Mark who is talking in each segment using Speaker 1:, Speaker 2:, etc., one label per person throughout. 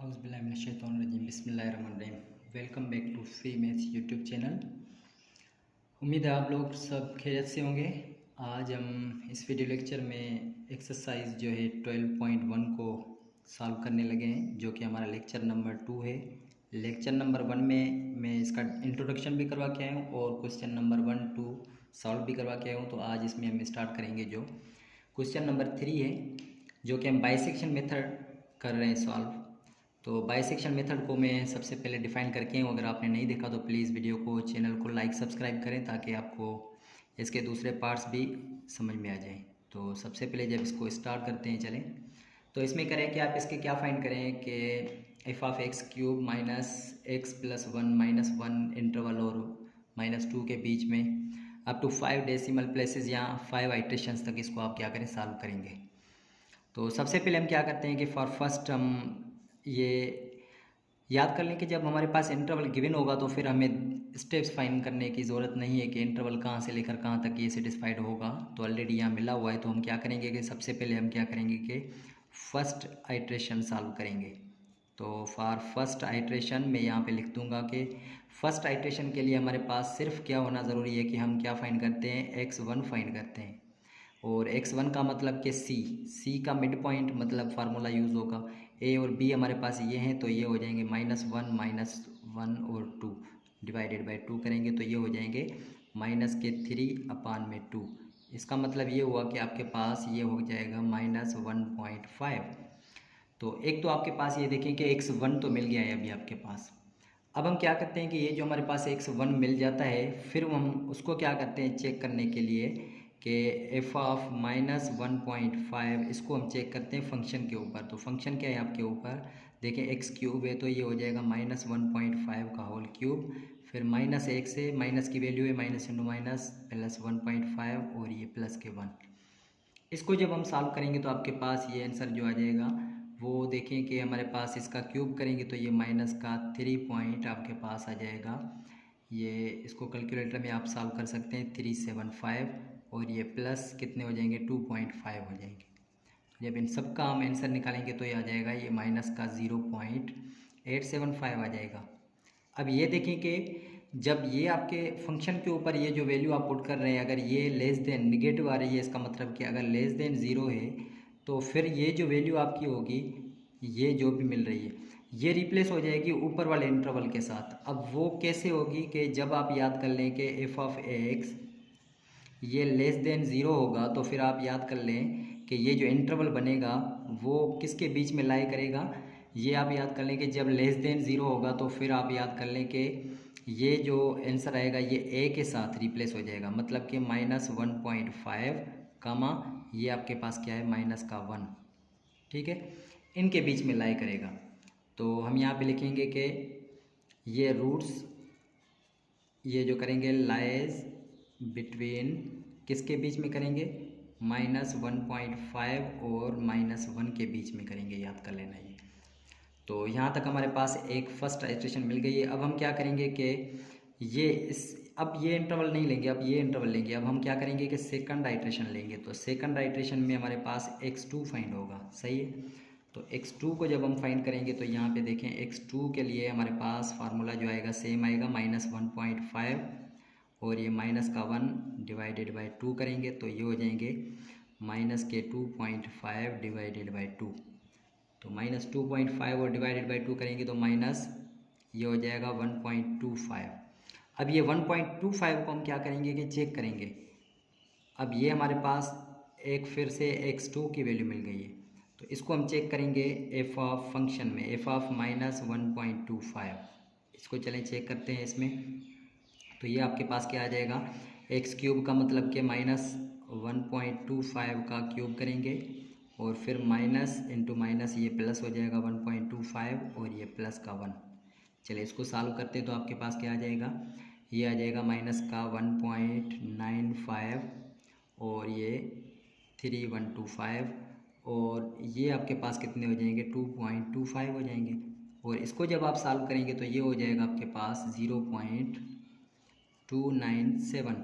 Speaker 1: औज़ुबिल्लाहिमिनश्शैतानिर्रजीम बिस्मिल्लाहिर्रहमानिर्रहीम। Welcome back to free maths YouTube channel. उम्मीद है आप लोग सब खैरियत से होंगे। आज हम इस वीडियो लेक्चर में एक्सरसाइज जो है 12.1 को सॉल्व करने लगे हैं, जो कि हमारा लेक्चर नंबर 2 है। लेक्चर नंबर 1 में मैं इसका इंट्रोडक्शन भी करवा के आया हूँ और क्वेश्चन नंबर 1, 2 सॉल्व भी करवा के आया हूँ। तो आज इसमें हम स्टार्ट करेंगे जो क्वेश्चन नंबर 3 है, जो कि हम बाइसेक्शन मेथड कर रहे हैं सॉल्व। तो बाइसेक्शन मेथड को मैं सबसे पहले डिफ़ाइन करके हूँ। अगर आपने नहीं देखा तो प्लीज़ वीडियो को, चैनल को लाइक सब्सक्राइब करें ताकि आपको इसके दूसरे पार्ट्स भी समझ में आ जाएं। तो सबसे पहले जब इसको स्टार्ट करते हैं, चलें। तो इसमें करें कि आप इसके क्या फाइंड करें कि f of x cube minus x plus 1 minus 1 interval और -2 के बीच में अप टू 5 डेसिमल प्लेसेस या 5 आइट्रेशंस तक इसको आप क्या करें, सॉल्व करेंगे। तो सबसे पहले हम क्या करते हैं कि फॉर फर्स्ट हम ये याद कर लें कि जब हमारे पास इंटरवल गिवन होगा तो फिर हमें स्टेप्स फाइंड करने की ज़रूरत नहीं है कि इंटरवल कहाँ से लेकर कहाँ तक ये सेटिस्फाइड होगा। तो ऑलरेडी यहाँ मिला हुआ है। तो हम क्या करेंगे कि सबसे पहले हम क्या करेंगे कि फर्स्ट आइट्रेशन सॉल्व करेंगे। तो फॉर फर्स्ट आइट्रेशन मैं यहाँ पे लिख दूँगा कि फर्स्ट आइट्रेशन के लिए हमारे पास सिर्फ क्या होना ज़रूरी है कि हम क्या फाइंड करते हैं, x1 फाइंड करते हैं। और x1 का मतलब कि c का मिड पॉइंट मतलब फार्मूला यूज़ होगा। a और b हमारे पास ये हैं तो ये हो जाएंगे -1 और 2 डिवाइडेड बाई 2 करेंगे तो ये हो जाएंगे -3/2। इसका मतलब ये हुआ कि आपके पास ये हो जाएगा -1.5। तो एक तो आपके पास ये देखें कि x1 तो मिल गया है अभी आपके पास। अब हम क्या करते हैं कि ये जो हमारे पास x1 मिल जाता है, फिर हम उसको क्या करते हैं चेक करने के लिए कि एफ ऑफ -1.5 इसको हम चेक करते हैं फंक्शन के ऊपर। तो फंक्शन क्या है आपके ऊपर, देखें एक्स क्यूब है तो ये हो जाएगा -1.5 का होल क्यूब, फिर -1 से माइनस की वैल्यू है माइनस इंटू माइनस प्लस 1.5 और ये प्लस के 1। इसको जब हम सॉल्व करेंगे तो आपके पास ये आंसर जो आ जाएगा वो देखें कि हमारे पास इसका क्यूब करेंगे तो ये माइनस का 3 पॉइंट आपके पास आ जाएगा। ये इसको कैलकुलेटर में आप सॉल्व कर सकते हैं 375 और ये प्लस कितने हो जाएंगे 2.5 हो जाएंगे। जब इन सब का हम आंसर निकालेंगे तो ये आ जाएगा ये माइनस का 0.875 आ जाएगा। अब ये देखें कि जब ये आपके फंक्शन के ऊपर ये जो वैल्यू आप पुट कर रहे हैं, अगर ये लेस देन निगेटिव आ रही है, इसका मतलब कि अगर लेस देन 0 है तो फिर ये जो वैल्यू आपकी होगी, ये जो भी मिल रही है, ये रिप्लेस हो जाएगी ऊपर वाले इंटरवल के साथ। अब वो कैसे होगी कि जब आप याद कर लें कि एफ ऑफ एक्स ये लेस देन 0 होगा तो फिर आप याद कर लें कि ये जो इंटरवल बनेगा वो किसके बीच में लाई करेगा। ये आप याद कर लें कि जब लेस देन 0 होगा तो फिर आप याद कर लें कि ये जो आंसर आएगा ये a के साथ रिप्लेस हो जाएगा, मतलब कि -1.5 कामा ये आपके पास क्या है माइनस का 1, ठीक है, इनके बीच में लाई करेगा। तो हम यहाँ पे लिखेंगे कि ये रूट्स ये जो करेंगे लाइज बिटवीन किसके बीच में करेंगे, -1.5 और -1 के बीच में करेंगे, याद कर लेना ये। तो यहाँ तक हमारे पास एक फर्स्ट आइट्रेशन मिल गई है। अब हम क्या करेंगे कि अब ये इंटरवल नहीं लेंगे, अब ये इंटरवल लेंगे। अब हम क्या करेंगे कि सेकंड आइट्रेशन लेंगे। तो सेकंड आइट्रेशन में हमारे पास x2 फाइंड होगा, सही है। तो x2 को जब हम फाइंड करेंगे तो यहाँ पे देखें x2 के लिए हमारे पास फार्मूला जो आएगा सेम आएगा -1.5 और ये माइनस का 1 डिवाइडेड बाई 2 करेंगे तो ये हो जाएंगे -2.5 डिवाइडेड बाई 2। तो -2.5 और डिवाइडेड बाई 2 करेंगे तो माइनस ये हो जाएगा 1.25। अब ये 1.25 को हम क्या करेंगे कि चेक करेंगे। अब ये हमारे पास एक फिर से x2 की वैल्यू मिल गई है तो इसको हम चेक करेंगे एफ ऑफ फंक्शन में, एफ ऑफ -1.25। इसको चलें चेक करते हैं इसमें। तो ये आपके पास क्या आ जाएगा, एक्स क्यूब का मतलब कि -1.25 का क्यूब करेंगे और फिर माइनस इंटू माइनस ये प्लस हो जाएगा 1.25 और ये प्लस का 1। चलिए इसको सॉल्व करते हैं तो आपके पास क्या आ जाएगा, ये आ जाएगा माइनस का 1.95 और ये 3125 और ये आपके पास कितने हो जाएंगे 2.25 हो जाएंगे। और इसको जब आप सॉल्व करेंगे तो ये हो जाएगा आपके पास 0.297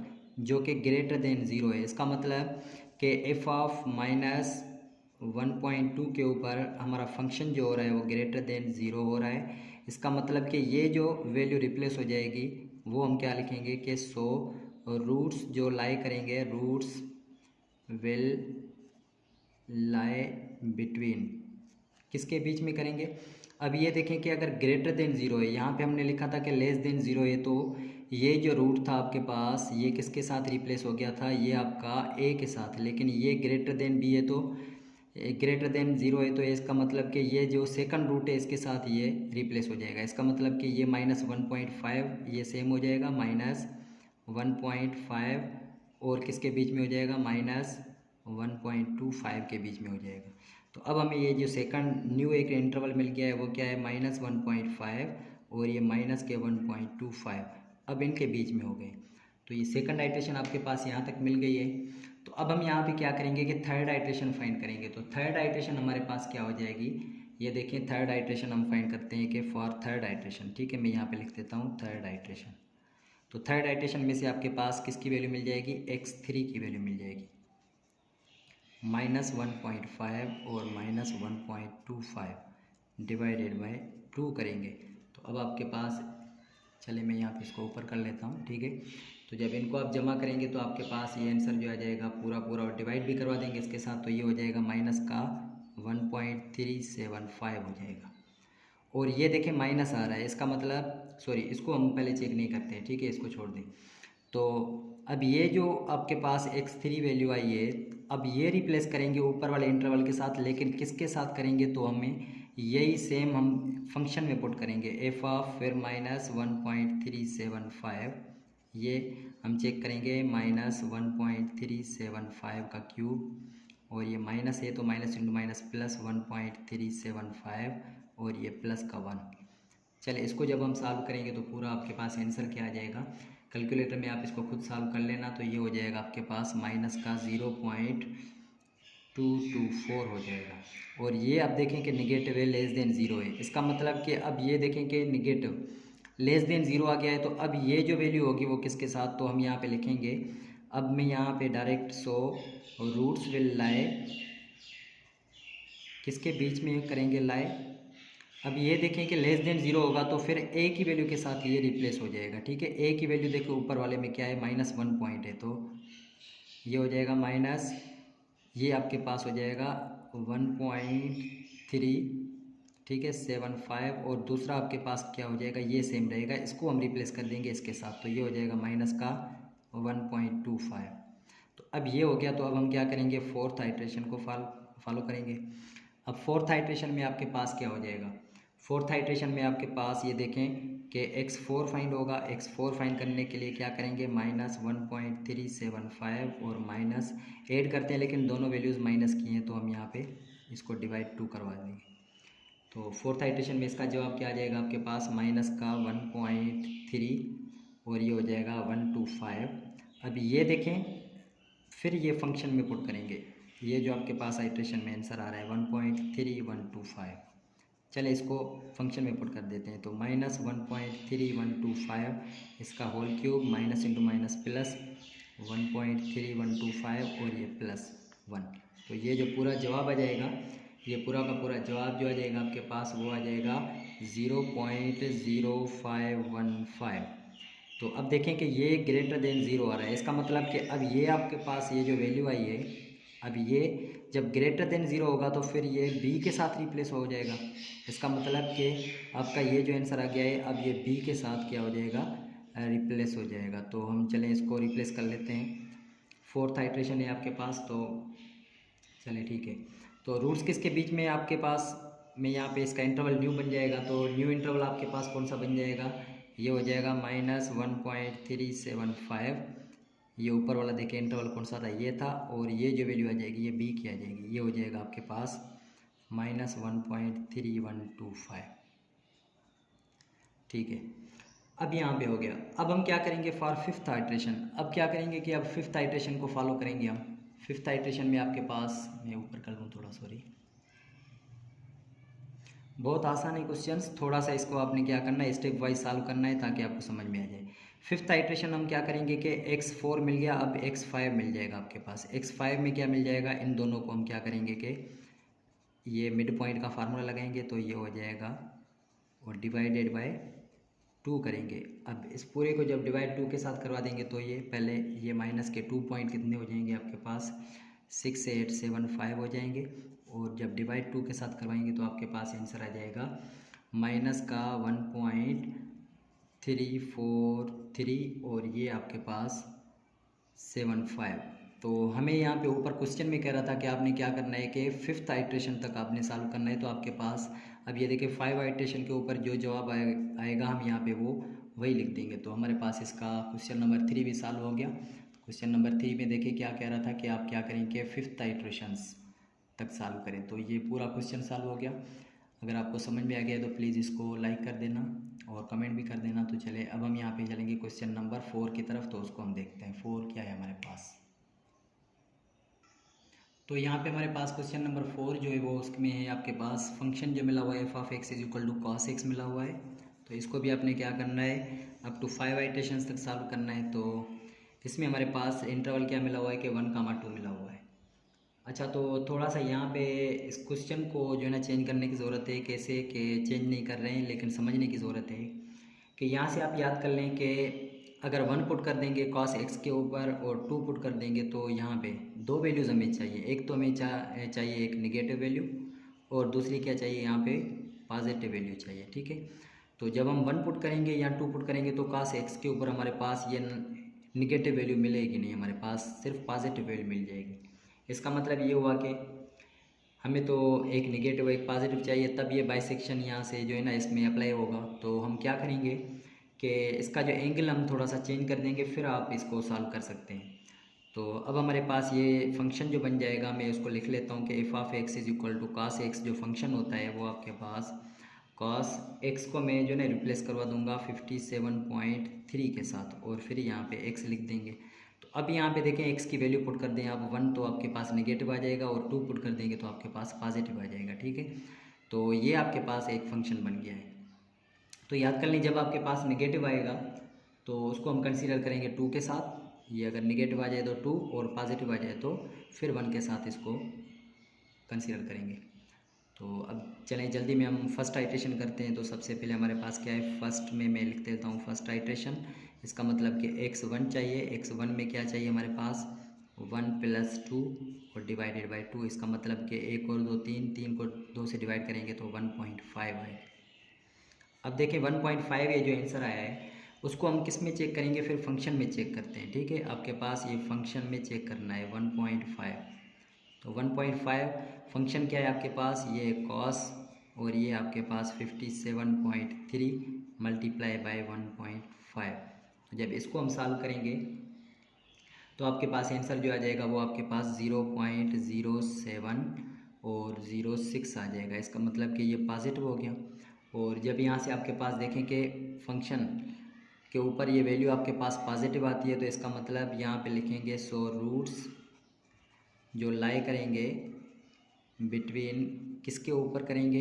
Speaker 1: जो कि ग्रेटर देन 0 है। इसका मतलब कि एफ ऑफ 1.2 के ऊपर हमारा फंक्शन जो हो रहा है वो ग्रेटर देन 0 हो रहा है। इसका मतलब कि ये जो वैल्यू रिप्लेस हो जाएगी वो हम क्या लिखेंगे कि सो रूट्स जो लाई करेंगे, रूट्स विल लाई बिटवीन, किसके बीच में करेंगे। अब ये देखें कि अगर ग्रेटर देन 0 है, यहाँ पे हमने लिखा था कि लेस देन 0 है, तो ये जो रूट था आपके पास ये किसके साथ रिप्लेस हो गया था, ये आपका ए के साथ। लेकिन ये ग्रेटर देन बी है तो ग्रेटर देन 0 है, तो इसका मतलब कि ये जो सेकंड रूट है इसके साथ ये रिप्लेस हो जाएगा। इसका मतलब कि ये -1.5 ये सेम हो जाएगा -1.5 और किसके बीच में हो जाएगा, -1.25 के बीच में हो जाएगा। तो अब हमें ये जो सेकंड न्यू एक इंटरवल मिल गया है वो क्या है, -1.5 और ये -1.25 अब इनके बीच में हो गए। तो ये सेकंड आइट्रेशन आपके पास यहाँ तक मिल गई है। तो अब हम यहाँ पे क्या करेंगे कि थर्ड आइट्रेशन फाइंड करेंगे। तो थर्ड आइट्रेशन हमारे पास क्या हो जाएगी, ये देखिए थर्ड आइट्रेशन हम फाइंड करते हैं कि फॉर थर्ड आइट्रेशन, ठीक है, मैं यहाँ पे लिख देता हूँ थर्ड आइट्रेशन। तो थर्ड आइट्रेशन में से आपके पास किसकी वैल्यू मिल जाएगी, x3 की वैल्यू मिल जाएगी, -1.5 और -1.25 डिवाइडेड बाय 2 करेंगे। तो अब आपके पास, चले मैं यहाँ पे इसको ऊपर कर लेता हूँ, ठीक है। तो जब इनको आप जमा करेंगे तो आपके पास ये आंसर जो आ जाएगा पूरा पूरा, और डिवाइड भी करवा देंगे इसके साथ, तो ये हो जाएगा -1.375 हो जाएगा। और ये देखें माइनस आ रहा है, इसका मतलब सॉरी इसको हम पहले चेक नहीं करते हैं, ठीक है, इसको छोड़ दें। तो अब ये जो आपके पास x3 वैल्यू आई है, अब ये रिप्लेस करेंगे ऊपर वाले इंटरवल के साथ, लेकिन किसके साथ करेंगे, तो हमें यही सेम हम फंक्शन में पुट करेंगे एफ ऑफ फिर -1.375, ये हम चेक करेंगे -1.375 का क्यूब, और ये माइनस है तो माइनस इंटू माइनस प्लस 1.375 और ये प्लस का 1। चले इसको जब हम सॉल्व करेंगे तो पूरा आपके पास आंसर क्या आ जाएगा, कैलकुलेटर में आप इसको खुद सॉल्व कर लेना। तो ये हो जाएगा आपके पास माइनस का 0.224 हो जाएगा। और ये आप देखें कि निगेटिव है, लेस देन 0 है, इसका मतलब कि अब ये देखें कि निगेटिव लेस देन 0 आ गया है। तो अब ये जो वैल्यू होगी वो किसके साथ, तो हम यहाँ पे लिखेंगे, अब मैं यहाँ पे direct so roots will lie, किसके बीच में करेंगे लाई। अब ये देखें कि लेस देन 0 होगा तो फिर a की वैल्यू के साथ ये रिप्लेस हो जाएगा, ठीक है। a की वैल्यू देखो ऊपर वाले में क्या है, -1 पॉइंट है, तो ये हो जाएगा माइनस, ये आपके पास हो जाएगा 1.3, ठीक है 75, और दूसरा आपके पास क्या हो जाएगा, ये सेम रहेगा, इसको हम रिप्लेस कर देंगे इसके साथ, तो ये हो जाएगा माइनस का 1.25। तो अब ये हो गया। तो अब हम क्या करेंगे, फोर्थ आइट्रेशन को फॉलो करेंगे। अब फोर्थ आइट्रेशन में आपके पास क्या हो जाएगा, फोर्थ आइट्रेशन में आपके पास ये देखें कि x4 फाइंड होगा। x4 फाइंड करने के लिए क्या करेंगे, -1.375 और माइनस ऐड करते हैं, लेकिन दोनों वैल्यूज़ माइनस की हैं तो हम यहाँ पे इसको डिवाइड 2 करवा देंगे। तो फोर्थ आइट्रेशन में इसका जवाब क्या आ जाएगा आपके पास, माइनस का 1.3 और ये हो जाएगा 125। अब ये देखें फिर ये फंक्शन में पुट करेंगे, ये जो आपके पास आइट्रेशन में आंसर आ रहा है 1.3125, चले इसको फंक्शन में पुट कर देते हैं। तो -1.3125 इसका whole cube, minus into minus plus 1.3125 और ये +1। तो ये जो पूरा जवाब आ जाएगा, ये पूरा का पूरा जवाब जो आ जाएगा आपके पास वो आ जाएगा 0.0515। तो अब देखें कि ये ग्रेटर देन 0 आ रहा है, इसका मतलब कि अब ये आपके पास ये जो वैल्यू आई है, अब ये जब ग्रेटर देन 0 होगा तो फिर ये b के साथ रिप्लेस हो जाएगा। इसका मतलब कि आपका ये जो आंसर आ गया है अब ये b के साथ क्या हो जाएगा, रिप्लेस हो जाएगा। तो हम चलें इसको रिप्लेस कर लेते हैं। फोर्थ आइट्रेशन है आपके पास, तो चले ठीक है। तो रूट्स किसके बीच में आपके पास, मैं यहाँ पे इसका इंटरवल न्यू बन जाएगा। तो न्यू इंटरवल आपके पास कौन सा बन जाएगा, ये हो जाएगा -1.375, ये ऊपर वाला देखें इंटरवल कौन सा था, ये था, और ये जो वैल्यू आ जाएगी ये b की आ जाएगी, ये हो जाएगा आपके पास -1.3125, ठीक है। अब यहाँ पे हो गया। अब हम क्या करेंगे फॉर फिफ्थ आइट्रेशन, अब क्या करेंगे कि अब फिफ्थ आइट्रेशन को फॉलो करेंगे हम। फिफ्थ आइट्रेशन में आपके पास, मैं ऊपर कर दूँ थोड़ा, सॉरी, बहुत आसान है क्वेश्चंस, थोड़ा सा इसको आपने क्या करना है, स्टेप वाइज सॉल्व करना है ताकि आपको समझ में आ जाए। फिफ्थ आइट्रेशन हम क्या करेंगे कि x4 मिल गया, अब x5 मिल जाएगा आपके पास। x5 में क्या मिल जाएगा, इन दोनों को हम क्या करेंगे कि ये मिड पॉइंट का फार्मूला लगाएंगे तो ये हो जाएगा और डिवाइडेड बाय 2 करेंगे। अब इस पूरे को जब डिवाइड 2 के साथ करवा देंगे तो ये पहले ये माइनस के 2 पॉइंट कितने हो जाएंगे आपके पास 6875 हो जाएंगे, और जब डिवाइड 2 के साथ करवाएंगे तो आपके पास आंसर आ जाएगा माइनस का 1.343 और ये आपके पास 75। तो हमें यहाँ पे ऊपर क्वेश्चन में कह रहा था कि आपने क्या करना है कि 5th आइट्रेशन तक आपने सॉल्व करना है। तो आपके पास अब ये देखिए 5 आइट्रेशन के ऊपर जो जवाब आएगा हम यहाँ पे वो वही लिख देंगे। तो हमारे पास इसका क्वेश्चन नंबर 3 भी सॉल्व हो गया। क्वेश्चन नंबर 3 में देखिए क्या कह रहा था कि आप क्या करेंगे 5th आइट्रेशंस तक सॉल्व करें। तो ये पूरा क्वेश्चन सॉल्व हो गया। अगर आपको समझ में आ गया तो प्लीज़ इसको लाइक कर देना और कमेंट भी कर देना। तो चले अब हम यहाँ पे चलेंगे क्वेश्चन नंबर 4 की तरफ। तो उसको हम देखते हैं 4 क्या है हमारे पास। तो यहाँ पे हमारे पास क्वेश्चन नंबर 4 जो है वो उसमें है आपके पास फंक्शन जो मिला हुआ है f of x is equal to cos x मिला हुआ है। तो इसको भी आपने क्या करना है अप टू 5 आइट्रेशंस तक सॉल्व करना है। तो इसमें हमारे पास इंटरवल क्या मिला हुआ है कि 1, 2 मिला हुआ है। अच्छा, तो थोड़ा सा यहाँ पे इस क्वेश्चन को जो है ना चेंज करने की ज़रूरत है। कैसे कि चेंज नहीं कर रहे हैं लेकिन समझने की ज़रूरत है कि यहाँ से आप याद कर लें कि अगर 1 पुट कर देंगे कॉस एक्स के ऊपर और 2 पुट कर देंगे तो यहाँ पे 2 वैल्यूज़ हमें चाहिए। एक तो हमें चाहिए एक निगेटिव वैल्यू और दूसरी क्या चाहिए यहाँ पे पॉजिटिव वैल्यू चाहिए। ठीक है, तो जब हम 1 पुट करेंगे या 2 पुट करेंगे तो कॉस एक्स के ऊपर हमारे पास ये निगेटिव वैल्यू मिलेगी नहीं, हमारे पास सिर्फ पॉजिटिव वैल्यू मिल जाएगी। इसका मतलब ये हुआ कि हमें तो एक निगेटिव एक पॉजिटिव चाहिए, तब ये बाइसेक्शन यहाँ से जो है ना इसमें अप्लाई होगा। तो हम क्या करेंगे कि इसका जो एंगल हम थोड़ा सा चेंज कर देंगे, फिर आप इसको सॉल्व कर सकते हैं। तो अब हमारे पास ये फंक्शन जो बन जाएगा, मैं उसको लिख लेता हूँ कि f of x is equal to cos x. जो फंक्शन होता है वो आपके पास कॉस एक्स को मैं जो है रिप्लेस करवा दूंगा 57.3 के साथ और फिर यहाँ पे एक्स लिख देंगे। तो अब यहाँ पे देखें एक्स की वैल्यू पुट कर दें आप 1 तो आपके पास नेगेटिव आ जाएगा और 2 पुट कर देंगे तो आपके पास पॉजिटिव आ जाएगा। ठीक है, तो ये आपके पास एक फंक्शन बन गया है। तो याद कर लें जब आपके पास नेगेटिव आएगा तो उसको हम कंसीडर करेंगे 2 के साथ। ये अगर नेगेटिव आ जाए तो 2 और पॉजिटिव आ जाए तो फिर 1 के साथ इसको कंसीडर करेंगे। तो अब चलें जल्दी में हम फर्स्ट आइट्रेशन करते हैं। तो सबसे पहले हमारे पास क्या है, फर्स्ट में मैं लिख देता हूँ फर्स्ट आइट्रेशन। इसका मतलब कि x1 चाहिए। x1 में क्या चाहिए हमारे पास 1 + 2 और डिवाइडेड बाई 2। इसका मतलब कि 1 और 2 3, 3 को 2 से डिवाइड करेंगे तो 1.5 है। अब देखें 1.5 ये जो आंसर आया है उसको हम किस में चेक करेंगे, फिर फंक्शन में चेक करते हैं। ठीक है, आपके पास ये फंक्शन में चेक करना है 1.5। तो 1.5 फंक्शन क्या है आपके पास, ये कॉस और ये आपके पास 57.3 मल्टीप्लाई बाय 1.5। तो जब इसको हम सॉल्व करेंगे तो आपके पास आंसर जो आ जाएगा वो आपके पास 0.07 और 06 आ जाएगा। इसका मतलब कि ये पॉजिटिव हो गया। और जब यहाँ से आपके पास देखें कि फंक्शन के ऊपर ये वैल्यू आपके पास पॉजिटिव आती है तो इसका मतलब यहाँ पे लिखेंगे सो रूट्स जो लाई करेंगे बिटवीन किसके ऊपर करेंगे,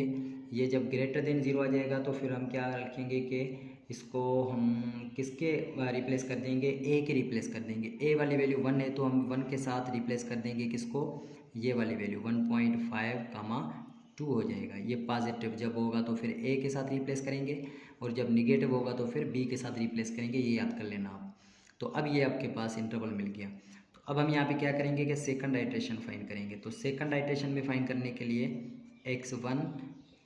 Speaker 1: ये जब ग्रेटर देन 0 आ जाएगा तो फिर हम क्या रखेंगे कि इसको हम किसके रिप्लेस कर देंगे, ए के रिप्लेस कर देंगे। ए वाली वैल्यू 1 है तो हम 1 के साथ रिप्लेस कर देंगे किसको, ये वाली वैल्यू 1.5, 2 हो जाएगा। ये पॉजिटिव जब होगा तो फिर ए के साथ रिप्लेस करेंगे और जब निगेटिव होगा तो फिर बी के साथ रिप्लेस करेंगे, ये याद कर लेना आप। तो अब ये आपके पास इंटरवल मिल गया। तो अब हम यहाँ पे क्या करेंगे कि सेकंड आइट्रेशन फाइंड करेंगे। तो सेकंड आइट्रेशन में फाइंड करने के लिए x1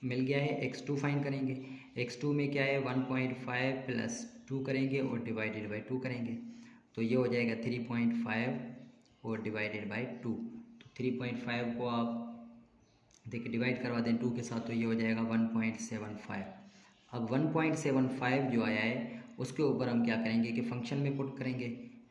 Speaker 1: मिल गया है, x2 फाइंड करेंगे। x2 में क्या है 1.5 + 2 करेंगे और डिवाइडेड बाई 2 करेंगे तो ये हो जाएगा 3.5 और डिवाइडेड बाई 2। तो 3.5 को आप देखिए डिवाइड करवा दें 2 के साथ तो ये हो जाएगा 1.75। अब 1.75 जो आया है उसके ऊपर हम क्या करेंगे कि फंक्शन में पुट करेंगे।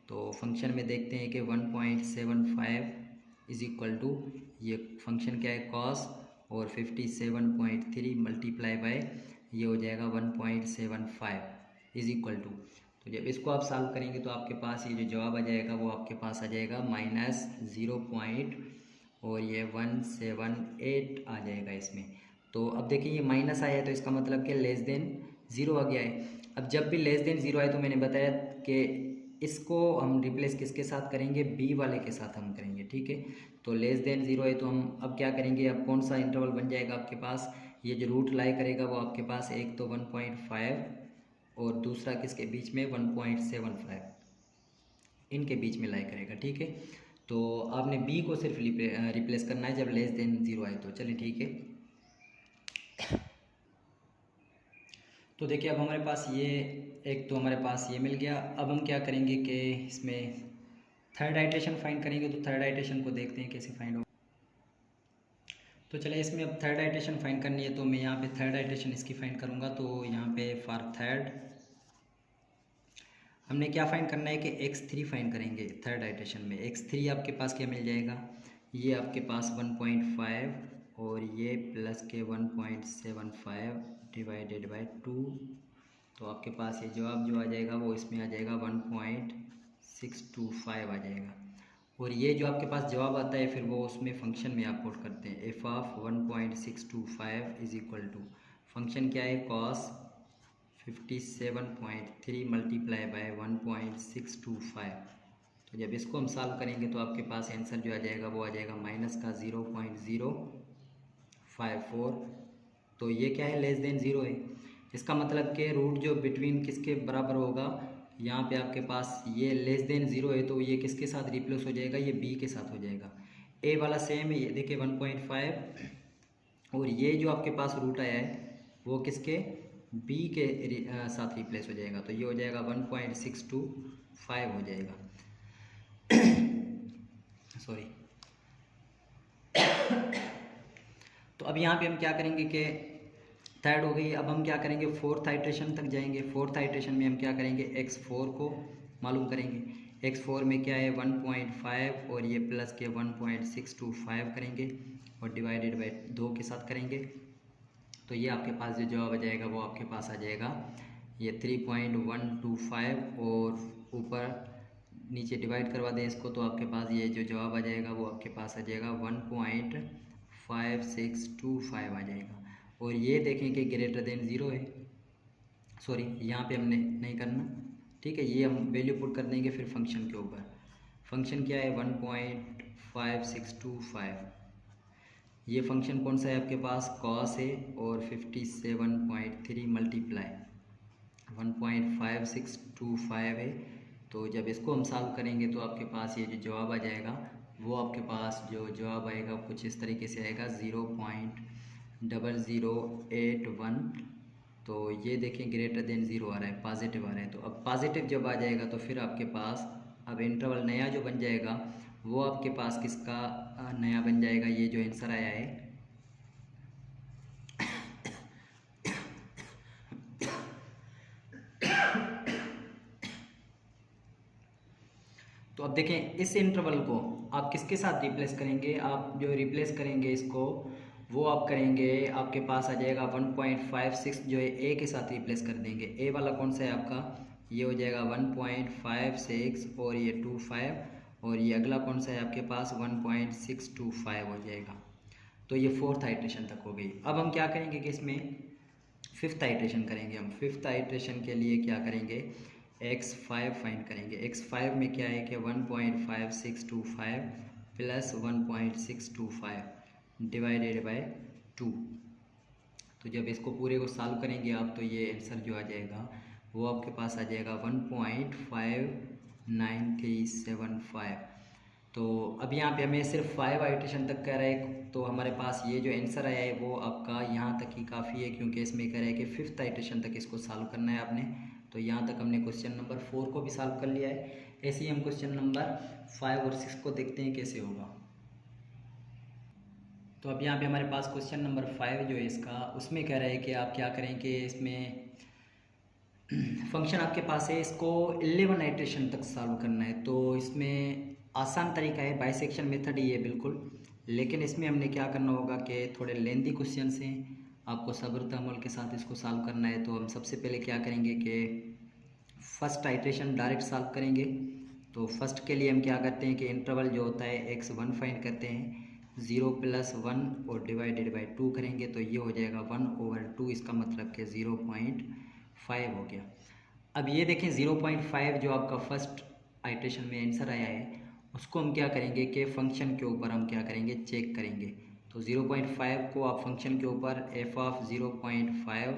Speaker 1: तो फंक्शन में देखते हैं कि 1.75 इज इक्वल टू ये फंक्शन क्या है कॉस और 57.3 मल्टीप्लाई बाय ये हो जाएगा 1.75 इज इक्वल टू। तो जब इसको आप सॉल्व करेंगे तो आपके पास ये जो जवाब आ जाएगा वो आपके पास आ जाएगा -0 और ये 178 आ जाएगा इसमें। तो अब देखिए ये माइनस आया है तो इसका मतलब कि लेस देन 0 आ गया है। अब जब भी लेस देन 0 आए तो मैंने बताया कि इसको हम रिप्लेस किसके साथ करेंगे, बी वाले के साथ हम करेंगे, ठीक है। तो लेस देन 0 है तो हम अब क्या करेंगे, अब कौन सा इंटरवल बन जाएगा आपके पास, ये जो रूट लाई करेगा वो आपके पास एक तो 1.5 और दूसरा किसके बीच में 1.75, इनके बीच में लाई करेगा, ठीक है। तो आपने बी को सिर्फ रिप्लेस करना है जब लेस देन 0 आए तो। चलिए ठीक है, तो देखिए अब हमारे पास ये एक तो हमारे पास ये मिल गया। अब हम क्या करेंगे कि इसमें थर्ड आइट्रेशन फाइंड करेंगे। तो थर्ड आइट्रेशन को देखते हैं कैसे फाइंड हो। तो चलिए इसमें अब थर्ड आइट्रेशन फाइंड करनी है तो मैं यहाँ पे थर्ड आइट्रेशन इसकी फाइंड करूँगा। तो यहाँ पे फॉर थर्ड हमने क्या फाइंड करना है कि x3 फाइंड करेंगे। थर्ड आइट्रेशन में x3 आपके पास क्या मिल जाएगा, ये आपके पास 1.5 और ये प्लस के 1.75 डिवाइडेड बाय 2। तो आपके पास ये जवाब जो आ जाएगा वो इसमें आ जाएगा 1.625 आ जाएगा। और ये जो आपके पास जवाब आता है फिर वो उसमें फंक्शन में आप पुट करते हैं। F of 1.625 is equal to function क्या है, cos 57.3 मल्टीप्लाई बाय 1.625। तो जब इसको हम सॉल्व करेंगे तो आपके पास आंसर जो आ जाएगा वो आ जाएगा माइनस का 0.054। तो ये क्या है, लेस देन 0 है। इसका मतलब कि रूट जो बिटवीन किसके बराबर होगा, यहाँ पे आपके पास ये लेस देन 0 है तो ये किसके साथ रिप्लेस हो जाएगा, ये बी के साथ हो जाएगा। ए वाला सेम है, ये देखिए 1.5 और ये जो आपके पास रूट आया है वो किसके, बी के साथ रिप्लेस हो जाएगा। तो ये हो जाएगा 1.625 हो जाएगा। सॉरी। तो अब यहाँ पे हम क्या करेंगे कि थर्ड हो गई। अब हम क्या करेंगे, फोर्थ आइट्रेशन तक जाएंगे। फोर्थ आइट्रेशन में हम क्या करेंगे, x4 को मालूम करेंगे। x4 में क्या है 1.5 और ये प्लस के 1.625 करेंगे और डिवाइडेड बाय 2 के साथ करेंगे। तो ये आपके पास जो जवाब आ जाएगा वो आपके पास आ जाएगा ये 3.125 और ऊपर नीचे डिवाइड करवा दें इसको तो आपके पास ये जो जवाब आ जाएगा वो आपके पास आ जाएगा 1.5625 आ जाएगा। और ये देखें कि ग्रेटर देन 0 है। सॉरी, यहाँ पे हमने नहीं करना, ठीक है। ये हम वैल्यू पुट कर देंगे फिर फंक्शन के ऊपर। फंक्शन क्या है 1.5625। ये फंक्शन कौन सा है आपके पास, कॉस है और 57.3 मल्टीप्लाई 1.5625 है। तो जब इसको हम सॉल्व करेंगे तो आपके पास ये जो जवाब आ जाएगा वो आपके पास जो जवाब आएगा कुछ इस तरीके से आएगा 0.0081। तो ये देखें ग्रेटर देन 0 आ रहा है, पॉजिटिव आ रहा है। तो अब पॉजिटिव जब आ जाएगा तो फिर आपके पास अब इंटरवल नया जो बन जाएगा वो आपके पास किसका नया बन जाएगा, ये जो आंसर आया है तो अब देखें इस इंटरवल को आप किसके साथ रिप्लेस करेंगे, आप जो रिप्लेस करेंगे इसको वो आप करेंगे, आपके पास आ जाएगा 1.56 जो है ए के साथ रिप्लेस कर देंगे। ए वाला कौन सा है आपका, ये हो जाएगा 1.56 और ये 25 और ये अगला कौन सा है आपके पास 1.625 हो जाएगा। तो ये फोर्थ आइट्रेशन तक हो गई। अब हम क्या करेंगे कि इसमें फिफ्थ आइट्रेशन करेंगे। हम फिफ्थ आइट्रेशन के लिए क्या करेंगे, x5 फाइंड करेंगे। x5 में क्या है कि 1.5625 प्लस 1.625 डिवाइडेड बाय 2। तो जब इसको पूरे को सॉल्व करेंगे आप तो ये आंसर जो आ जाएगा वो आपके पास आ जाएगा 1.59375। तो अब यहाँ पे हमें सिर्फ 5 आइट्रेशन तक कह रहा है तो हमारे पास ये जो आंसर आया है वो आपका यहाँ तक ही काफ़ी है, क्योंकि इसमें कह रहा है कि फिफ्थ आइट्रेशन तक इसको सॉल्व करना है आपने। तो यहाँ तक हमने क्वेश्चन नंबर 4 को भी सॉल्व कर लिया है। ऐसे ही हम क्वेश्चन नंबर 5 और 6 को देखते हैं कैसे होगा। तो अब यहाँ पे हमारे पास क्वेश्चन नंबर 5 जो है इसका, उसमें कह रहा है कि आप क्या करें कि इसमें फंक्शन आपके पास है, इसको 11 आइट्रेशन तक सॉल्व करना है। तो इसमें आसान तरीका है, बाइसेक्शन मेथड ही है बिल्कुल, लेकिन इसमें हमने क्या करना होगा कि थोड़े लेंदी क्वेश्चन हैं, आपको सब्र तहम्मुल के साथ इसको सॉल्व करना है। तो हम सबसे पहले क्या करेंगे कि फर्स्ट आइट्रेशन डायरेक्ट सॉल्व करेंगे। तो फर्स्ट के लिए हम क्या करते हैं कि इंटरवल जो होता है x1 फाइंड करते हैं, 0 + 1 और डिवाइडेड बाय 2 करेंगे तो ये हो जाएगा 1/2। इसका मतलब कि 0.5 हो गया। अब ये देखें 0.5 जो आपका फर्स्ट आइट्रेशन में आंसर आया है, उसको हम क्या करेंगे कि फंक्शन के ऊपर हम क्या करेंगे, चेक करेंगे। तो 0.5 को आप फंक्शन के ऊपर f of 0.5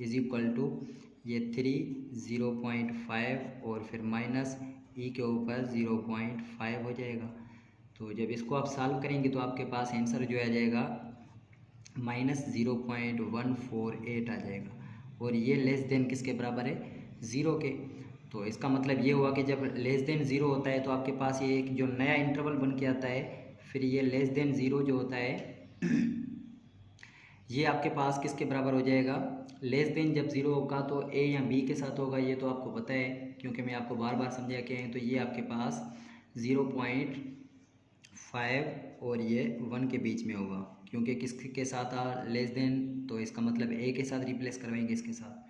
Speaker 1: is equal to ये 3 0.5 और फिर माइनस ई के ऊपर 0.5 हो जाएगा। तो जब इसको आप सॉल्व करेंगे तो आपके पास आंसर जो आ जाएगा -0.148 आ जाएगा। और ये लेस देन किसके बराबर है, ज़ीरो के। तो इसका मतलब ये हुआ कि जब लेस देन ज़ीरो होता है तो आपके पास ये एक जो नया इंटरवल बन के आता है, फिर ये लेस देन ज़ीरो जो होता है ये आपके पास किसके बराबर हो जाएगा, लेस देन जब ज़ीरो होगा तो ए या बी के साथ होगा, ये तो आपको पता है क्योंकि मैं आपको बार बार समझा के हैं। तो ये आपके पास 0.5 और ये 1 के बीच में होगा, क्योंकि किसके साथ लेस देन, तो इसका मतलब ए के साथ रिप्लेस करवाएंगे इसके साथ।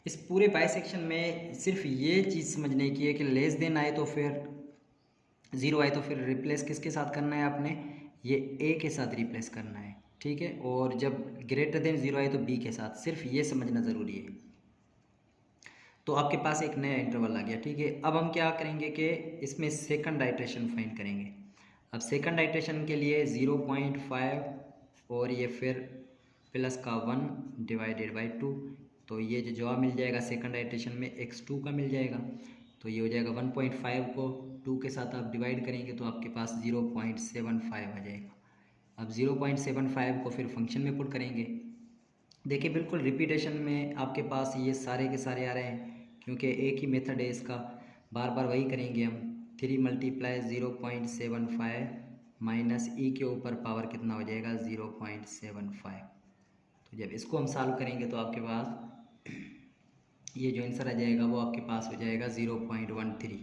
Speaker 1: इस पूरे बाइसेक्शन में सिर्फ ये चीज़ समझने की है कि लेस देन आए तो फिर ज़ीरो आए तो फिर रिप्लेस किसके साथ करना है आपने, ये ए के साथ रिप्लेस करना है, ठीक है। और जब ग्रेटर देन ज़ीरो आए तो बी के साथ, सिर्फ ये समझना ज़रूरी है। तो आपके पास एक नया इंटरवल आ गया, ठीक है। अब हम क्या करेंगे कि इसमें सेकंड आइट्रेशन फाइंड करेंगे। अब सेकंड आइट्रेशन के लिए 0.5 और ये फिर प्लस का 1 डिवाइडेड बाई 2, तो ये जो जवाब मिल जाएगा सेकंड आइट्रेशन में x2 का मिल जाएगा। तो ये हो जाएगा 1.5 को 2 के साथ आप डिवाइड करेंगे तो आपके पास 0.75 आ जाएगा। अब 0.75 को फिर फंक्शन में पुट करेंगे। देखिए बिल्कुल रिपीटेशन में आपके पास ये सारे के सारे आ रहे हैं, क्योंकि एक ही मेथड है इसका, बार बार वही करेंगे हम। 3 मल्टीप्लाई 0.75 माइनस ई के ऊपर पावर कितना हो जाएगा, 0.75। तो जब इसको हम सॉल्व करेंगे तो आपके पास ये जो आंसर आ जाएगा वो आपके पास हो जाएगा 0.13।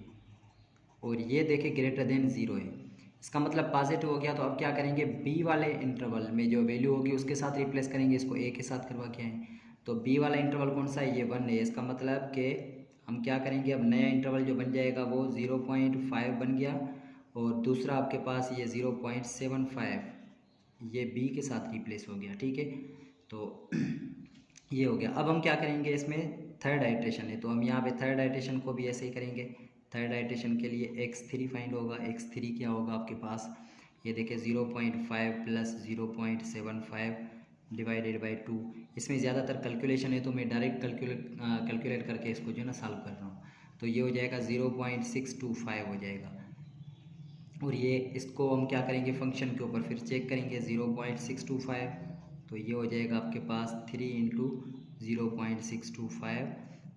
Speaker 1: और ये देखिए ग्रेटर देन ज़ीरो है, इसका मतलब पॉजिटिव हो गया। तो अब क्या करेंगे, बी वाले इंटरवल में जो वैल्यू होगी उसके साथ रिप्लेस करेंगे, इसको ए के साथ करवा के आए। तो बी वाला इंटरवल कौन सा है, ये 1 है। इसका मतलब कि हम क्या करेंगे, अब नया इंटरवल जो बन जाएगा वो 0.5 बन गया, और दूसरा आपके पास ये 0.75 ये बी के साथ रिप्लेस हो गया, ठीक है। तो ये हो गया। अब हम क्या करेंगे, इसमें थर्ड आइट्रेशन है तो हम यहाँ पे थर्ड आइट्रेशन को भी ऐसे ही करेंगे। थर्ड आइट्रेशन के लिए x3 फाइंड होगा। x3 क्या होगा आपके पास, ये देखिए 0.5 प्लस 0.75 डिवाइडेड बाई 2। इसमें ज़्यादातर कैलकुलेशन है तो मैं डायरेक्ट कैलकुलेट करके इसको जो है ना सॉल्व कर रहा हूँ। तो ये हो जाएगा 0.625 हो जाएगा। और ये इसको हम क्या करेंगे, फंक्शन के ऊपर फिर चेक करेंगे 0.625। तो ये हो जाएगा आपके पास 3 इंटू 0.625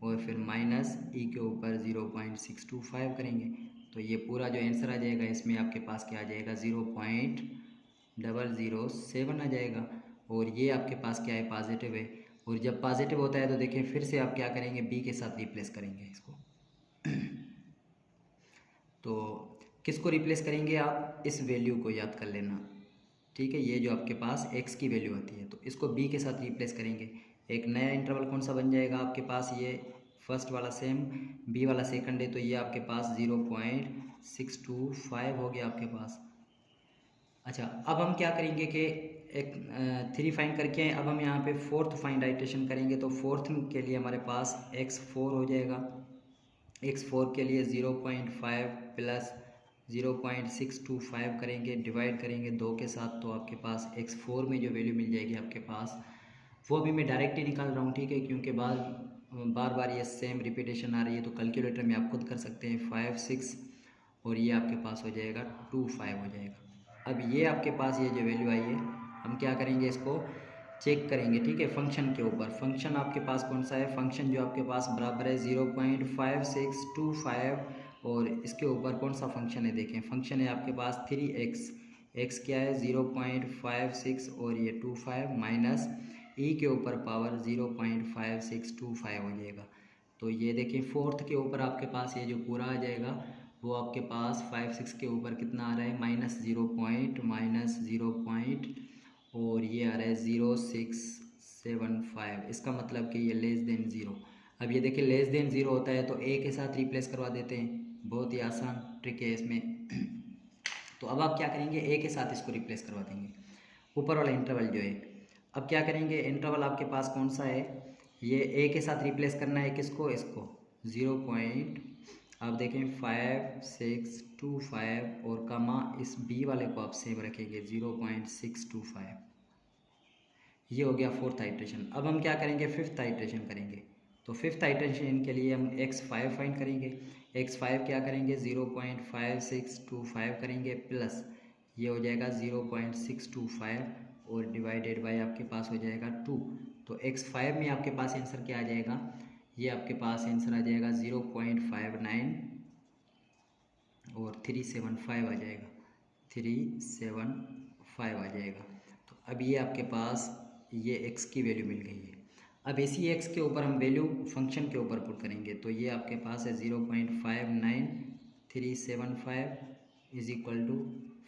Speaker 1: और फिर माइनस ई के ऊपर 0.625 करेंगे। तो ये पूरा जो आंसर आ जाएगा इसमें आपके पास क्या आ जाएगा, 0.007 आ जाएगा। और ये आपके पास क्या है, पॉजिटिव है। और जब पॉजिटिव होता है तो देखिए फिर से आप क्या करेंगे, बी के साथ रिप्लेस करेंगे इसको। तो किसको रिप्लेस करेंगे आप, इस वैल्यू को याद कर लेना, ठीक है। ये जो आपके पास x की वैल्यू आती है तो इसको b के साथ रिप्लेस करेंगे। एक नया इंटरवल कौन सा बन जाएगा आपके पास, ये फर्स्ट वाला सेम, b वाला सेकंड है, तो ये आपके पास 0.625 हो गया आपके पास। अच्छा, अब हम क्या करेंगे कि एक 3 फाइंड करके अब हम यहाँ पे फोर्थ फाइंड आइट्रेशन करेंगे। तो फोर्थ के लिए हमारे पास x4 हो जाएगा। x4 के लिए 0.5 प्लस 0.625 करेंगे, डिवाइड करेंगे 2 के साथ, तो आपके पास x4 में जो वैल्यू मिल जाएगी आपके पास, वो भी मैं डायरेक्ट ही निकाल रहा हूँ, ठीक है। क्योंकि बार बार ये सेम रिपीटेशन आ रही है तो कैलकुलेटर में आप खुद कर सकते हैं। 5 6 और ये आपके पास हो जाएगा 25 हो जाएगा। अब ये आपके पास ये जो वैल्यू आई है, हम क्या करेंगे, इसको चेक करेंगे, ठीक है, फंक्शन के ऊपर। फंक्शन आपके पास कौन सा है, फंक्शन जो आपके पास बराबर है 0.5625 और इसके ऊपर कौन सा फंक्शन है, देखें फंक्शन है आपके पास 3x। x क्या है 0.56 और ये 25 माइनस ई के ऊपर पावर 0.5625 हो जाएगा। तो ये देखिए फोर्थ के ऊपर आपके पास ये जो पूरा आ जाएगा वो आपके पास 5 6 के ऊपर कितना आ रहा है, माइनस ज़ीरो पॉइंट और ये आ रहा है 0.675। इसका मतलब कि ये लेस देन ज़ीरो। अब ये देखिए लेस देन ज़ीरो होता है तो ए के साथ रिप्लेस करवा देते हैं, बहुत ही आसान ट्रिक है इसमें। तो अब आप क्या करेंगे, ए के साथ इसको रिप्लेस करवा देंगे, ऊपर वाला इंटरवल जो है। अब क्या करेंगे, इंटरवल आपके पास कौन सा है, ये ए के साथ रिप्लेस करना है किसको, इसको 0. आप देखें 5, 6, 2, 5 और कमा इस बी वाले को आप सेम रखेंगे 0.625। ये हो गया फोर्थ आइट्रेशन। अब हम क्या करेंगे, फिफ्थ आइट्रेशन करेंगे। तो फिफ्थ आइट्रेशन के लिए हम x5 फाइंड करेंगे। x5 क्या करेंगे, 0.5625 करेंगे प्लस ये हो जाएगा 0.625 और डिवाइडेड बाय आपके पास हो जाएगा 2। तो x5 में आपके पास आंसर क्या आ जाएगा, ये आपके पास आंसर आ जाएगा 0.59 और 375 आ जाएगा, 375 आ जाएगा। तो अब ये आपके पास ये x की वैल्यू मिल गई है। अब इसी x के ऊपर हम वैल्यू फंक्शन के ऊपर पुट करेंगे। तो ये आपके पास है 0.59375 इज इक्वल टू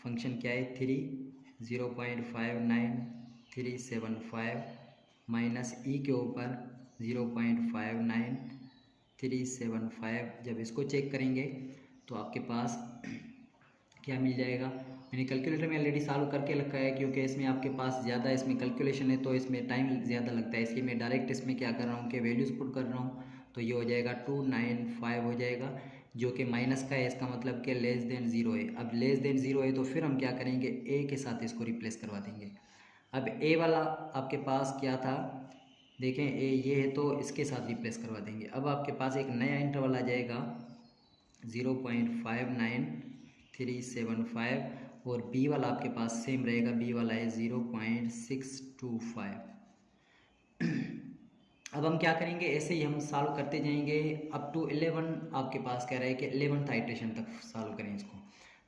Speaker 1: फंक्शन क्या है 3, 0.59375 माइनस ई के ऊपर 0.59375। जब इसको चेक करेंगे तो आपके पास क्या मिल जाएगा। मैंने कैलकुलेटर में ऑलरेडी सॉल्व करके रखा है, क्योंकि इसमें आपके पास ज़्यादा इसमें कैलकुलेशन है तो इसमें टाइम ज़्यादा लगता है, इसलिए मैं डायरेक्ट इसमें क्या कर रहा हूँ कि वैल्यूज़ पुट कर रहा हूँ। तो ये हो जाएगा 295 हो जाएगा, जो कि माइनस का है, इसका मतलब कि लेस देन ज़ीरो है। अब लेस देन ज़ीरो है तो फिर हम क्या करेंगे, ए के साथ इसको रिप्लेस करवा देंगे। अब ए वाला आपके पास क्या था, देखें ए ये है तो इसके साथ रिप्लेस करवा देंगे। अब आपके पास एक नया इंटरवल आ जाएगा 0.59375 और बी वाला आपके पास सेम रहेगा, बी वाला है 0.625। अब हम क्या करेंगे, ऐसे ही हम सॉल्व करते जाएंगे अप टू 11। आपके पास कह रहा है कि 11th आइट्रेशन तक सॉल्व करें इसको।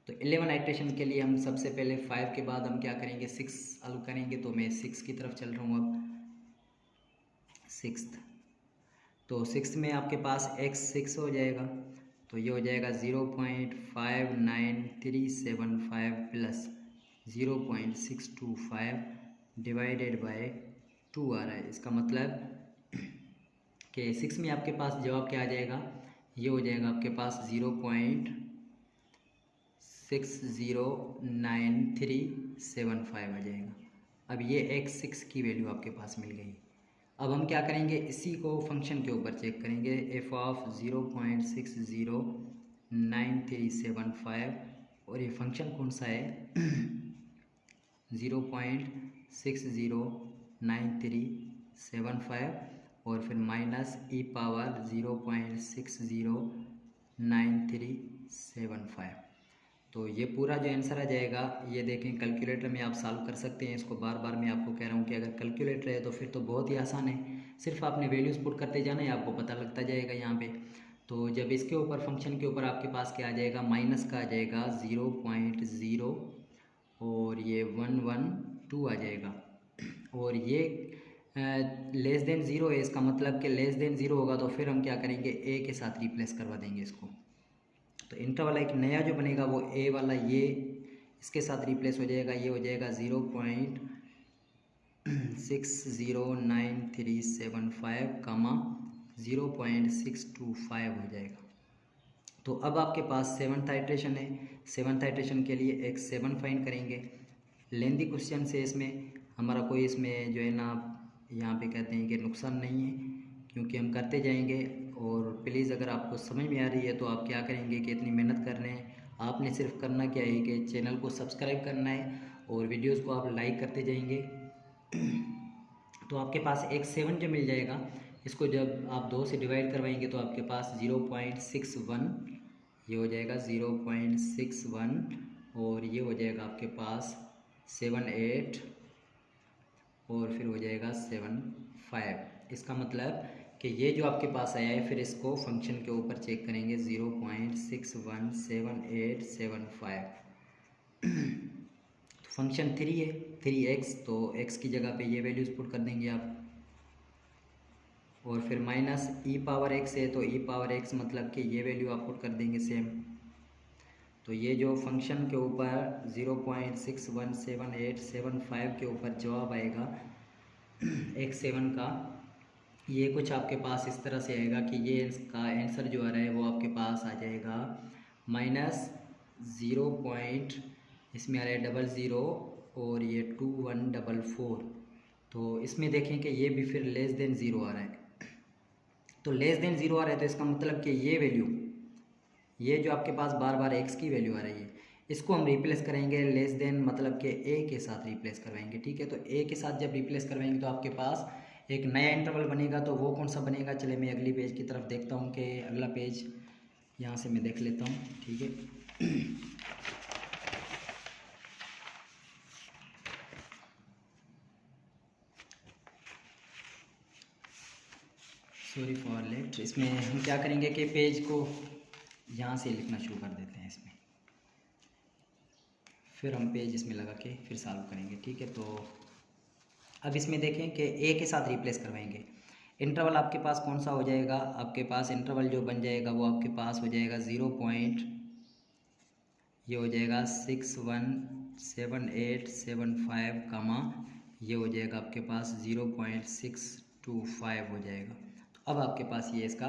Speaker 1: तो 11 आइट्रेशन के लिए हम सबसे पहले 5 के बाद हम क्या करेंगे, 6 सॉल्व करेंगे। तो मैं 6 की तरफ चल रहा हूँ अब, 6th। तो 6 में आपके पास x6 हो जाएगा, तो ये हो जाएगा 0.59375 प्लस 0.625 डिवाइडेड बाय 2 आ रहा है। इसका मतलब कि 6 में आपके पास जवाब क्या आ जाएगा, ये हो जाएगा आपके पास 0.609375 आ जाएगा। अब ये x6 की वैल्यू आपके पास मिल गई। अब हम क्या करेंगे, इसी को फंक्शन के ऊपर चेक करेंगे, f ऑफ 0.609375 और ये फंक्शन कौन सा है 0.609375 और फिर माइनस ई पावर 0.609375। तो ये पूरा जो आंसर आ जाएगा, ये देखें कैलकुलेटर में आप सॉल्व कर सकते हैं इसको। बार बार मैं आपको कह रहा हूँ कि अगर कैलकुलेटर है तो फिर तो बहुत ही आसान है, सिर्फ आपने वैल्यूज़ पुट करते जाना है, आपको पता लगता जाएगा यहाँ पे। तो जब इसके ऊपर फंक्शन के ऊपर आपके पास क्या आ जाएगा, माइनस का आ जाएगा 0.0 और ये 112 आ जाएगा। और ये लेस देन ज़ीरो है, इसका मतलब कि लेस देन ज़ीरो होगा तो फिर हम क्या करेंगे, ए के साथ रिप्लेस करवा देंगे इसको। तो इंटरवल एक नया जो बनेगा वो ए वाला ये इसके साथ रिप्लेस हो जाएगा, ये हो जाएगा 0.609375 कामा 0.625 हो जाएगा। तो अब आपके पास 7th आइट्रेशन है। 7th आइट्रेशन के लिए x7 फाइंड करेंगे। लेंदी क्वेश्चन से इसमें हमारा कोई इसमें जो है ना यहाँ पे कहते हैं कि नुकसान नहीं है, क्योंकि हम करते जाएंगे। और प्लीज़ अगर आपको समझ में आ रही है तो आप क्या करेंगे कि इतनी मेहनत कर रहे हैं, आपने सिर्फ करना क्या है कि चैनल को सब्सक्राइब करना है और वीडियोस को आप लाइक करते जाएंगे। तो आपके पास x7 जो मिल जाएगा, इसको जब आप 2 से डिवाइड करवाएंगे तो आपके पास 0.61 ये हो जाएगा 0.61 और ये हो जाएगा आपके पास 78 और फिर हो जाएगा 75। इसका मतलब कि ये जो आपके पास आया है, फिर इसको फंक्शन के ऊपर चेक करेंगे 0.617875। तो फंक्शन 3 है, 3x, तो x की जगह पे ये वैल्यूज़ पुट कर देंगे आप। और फिर माइनस ई पावर x है तो ई पावर x मतलब कि ये वैल्यू आप पुट कर देंगे सेम। तो ये जो फंक्शन के ऊपर 0.617875 के ऊपर जवाब आएगा x7 का, ये कुछ आपके पास इस तरह से आएगा कि ये इसका आंसर जो आ रहा है वो आपके पास आ जाएगा माइनस 0. इसमें आ रहा है 00 और ये 2144। तो इसमें देखें कि ये भी फिर लेस देन ज़ीरो आ रहा है। तो लेस देन ज़ीरो आ रहा है तो इसका मतलब कि ये वैल्यू, ये जो आपके पास बार बार एक्स की वैल्यू आ रही है, इसको हम रिप्लेस करेंगे लेस देन मतलब कि ए के साथ रिप्लेस करवाएंगे। ठीक है, तो ए के साथ जब रिप्लेस करवाएंगे तो आपके पास एक नया इंटरवल बनेगा। तो वो कौन सा बनेगा, चले मैं अगली पेज की तरफ देखता हूँ कि अगला पेज यहाँ से मैं देख लेता हूँ। ठीक है, सॉरी फॉर लेट। इसमें हम क्या करेंगे कि पेज को यहाँ से लिखना शुरू कर देते हैं इसमें, फिर हम पेज इसमें लगा के फिर सॉल्व करेंगे। ठीक है, तो अब इसमें देखें कि ए के साथ रिप्लेस करवाएंगे। इंटरवल आपके पास कौन सा हो जाएगा, आपके पास इंटरवल जो बन जाएगा वो आपके पास हो जाएगा 0 पॉइंट, ये हो जाएगा 617875 कामा, ये हो जाएगा आपके पास 0.625 हो जाएगा। तो अब आपके पास ये इसका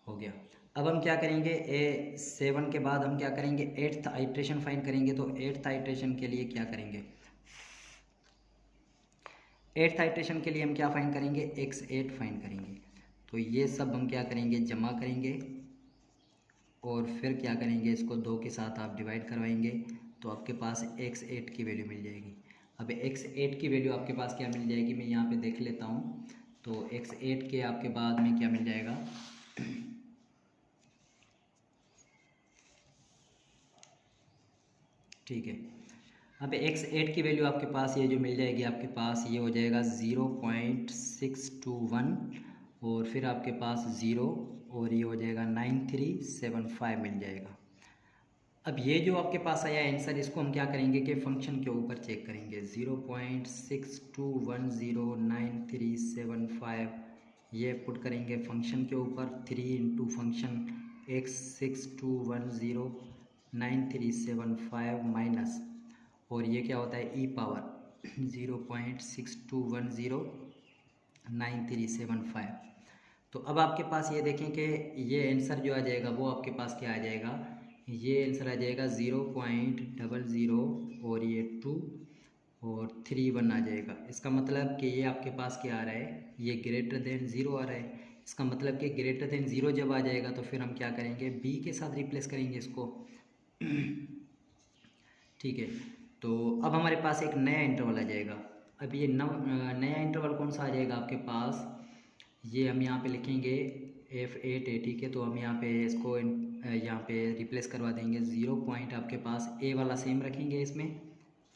Speaker 1: हो गया। अब हम क्या करेंगे, ए 7 के बाद हम क्या करेंगे, 8th आइट्रेशन फाइंड करेंगे। तो 8th आइट्रेशन के लिए क्या करेंगे, 8th आइट्रेशन के लिए हम क्या फाइंड करेंगे, x8 फाइंड करेंगे। तो ये सब हम क्या करेंगे, जमा करेंगे और फिर क्या करेंगे, इसको 2 के साथ आप डिवाइड करवाएंगे तो आपके पास x8 की वैल्यू मिल जाएगी। अब x8 की वैल्यू आपके पास क्या मिल जाएगी, मैं यहाँ पे देख लेता हूँ। तो x8 के आपके बाद में क्या मिल जाएगा, ठीक है, अब x8 की वैल्यू आपके पास ये जो मिल जाएगी, आपके पास ये हो जाएगा 0.621 और फिर आपके पास 0 और ये हो जाएगा 9375 मिल जाएगा। अब ये जो आपके पास आया आंसर, इसको हम क्या करेंगे कि फंक्शन के ऊपर चेक करेंगे। 0.62109375 ये पुट करेंगे फंक्शन के ऊपर, 3 इंटू फंक्शन x62109375 माइनस, और ये क्या होता है, ई पावर 0.62109375। तो अब आपके पास ये देखें कि ये आंसर जो आ जाएगा वो आपके पास क्या आ जाएगा, ये आंसर आ जाएगा 0.00 और ये 2 और 31 आ जाएगा। इसका मतलब कि ये आपके पास क्या आ रहा है, ये ग्रेटर देन 0 आ रहा है। इसका मतलब कि ग्रेटर देन 0 जब आ जाएगा तो फिर हम क्या करेंगे, बी के साथ रिप्लेस करेंगे इसको। ठीक है, तो अब हमारे पास एक नया इंटरवल आ जाएगा। अब ये नया इंटरवल कौन सा आ जाएगा आपके पास, ये हम यहाँ पे लिखेंगे F8 है। ठीक है, तो हम यहाँ पे इसको यहाँ पे रिप्लेस करवा देंगे। 0 पॉइंट आपके पास ए वाला सेम रखेंगे इसमें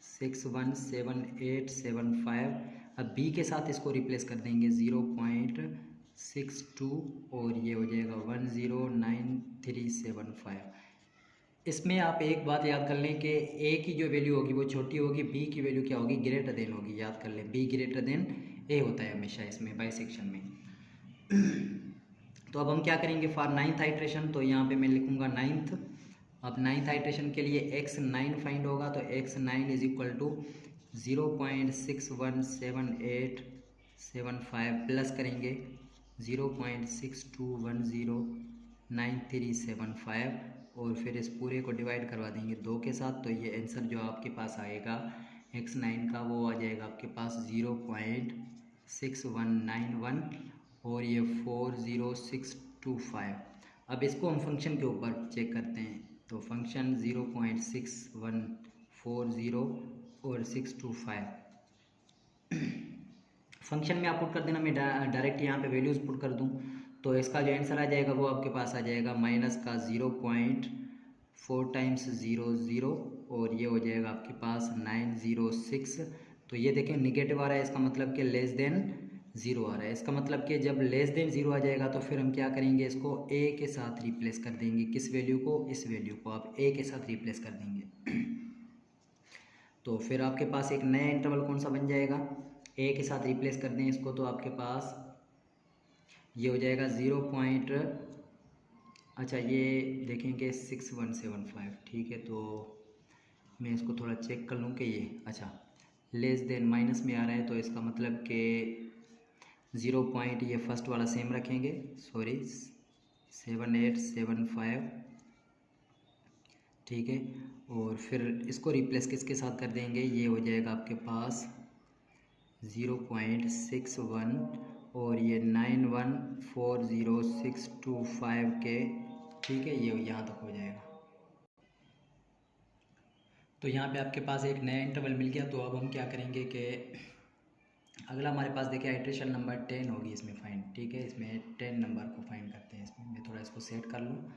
Speaker 1: 617875। अब बी के साथ इसको रिप्लेस कर देंगे 0.62 और ये हो जाएगा 109375। इसमें आप एक बात याद कर लें कि ए की जो वैल्यू होगी वो छोटी होगी, बी की वैल्यू क्या होगी, ग्रेटर देन होगी। याद कर लें, बी ग्रेटर देन ए होता है हमेशा इसमें बाइसेक्शन में। तो अब हम क्या करेंगे फॉर 9th आइट्रेशन, तो यहाँ पे मैं लिखूँगा 9th। अब 9th आइट्रेशन के लिए x9 फाइंड होगा, तो x9 is equal to 0.617875 plus करेंगे 0.62109375 और फिर इस पूरे को डिवाइड करवा देंगे 2 के साथ। तो ये आंसर जो आपके पास आएगा x9 का वो आ जाएगा आपके पास 0.6191 और ये 40625। अब इसको हम फंक्शन के ऊपर चेक करते हैं। तो फंक्शन 0.6140 और 625 फंक्शन में आप पुट कर देना। मैं डायरेक्ट यहाँ पे वैल्यूज़ पुट कर दूँ तो इसका जो आंसर आ जाएगा वो आपके पास आ जाएगा माइनस का 0.4 टाइम्स 0 और ये हो जाएगा आपके पास 906। तो ये देखें निगेटिव आ रहा है, इसका मतलब कि लेस देन 0 आ रहा है। इसका मतलब कि जब लेस देन 0 आ जाएगा तो फिर हम क्या करेंगे, इसको a के साथ रिप्लेस कर देंगे। किस वैल्यू को, इस वैल्यू को आप a के साथ रिप्लेस कर देंगे। तो फिर आपके पास एक नया इंटरवल कौन सा बन जाएगा, a के साथ रिप्लेस कर दें इसको, तो आपके पास ये हो जाएगा 0 पॉइंट, अच्छा ये देखेंगे 6175। ठीक है, तो मैं इसको थोड़ा चेक कर लूँ कि ये अच्छा लेस देन माइनस में आ रहा है। तो इसका मतलब कि 0 पॉइंट ये फर्स्ट वाला सेम रखेंगे, सॉरी 7875। ठीक है, और फिर इसको रिप्लेस किसके साथ कर देंगे, ये हो जाएगा आपके पास 0.61 और ये 9140,625 के, ठीक है, ये यहाँ तक हो जाएगा। तो यहाँ पे आपके पास एक नया इंटरवल मिल गया। तो अब हम क्या करेंगे कि अगला हमारे पास देखिए आइट्रेशन नंबर 10 होगी इसमें फाइंड, ठीक है, इसमें 10 नंबर को फाइंड करते हैं। इसमें मैं थोड़ा इसको सेट कर लूँ।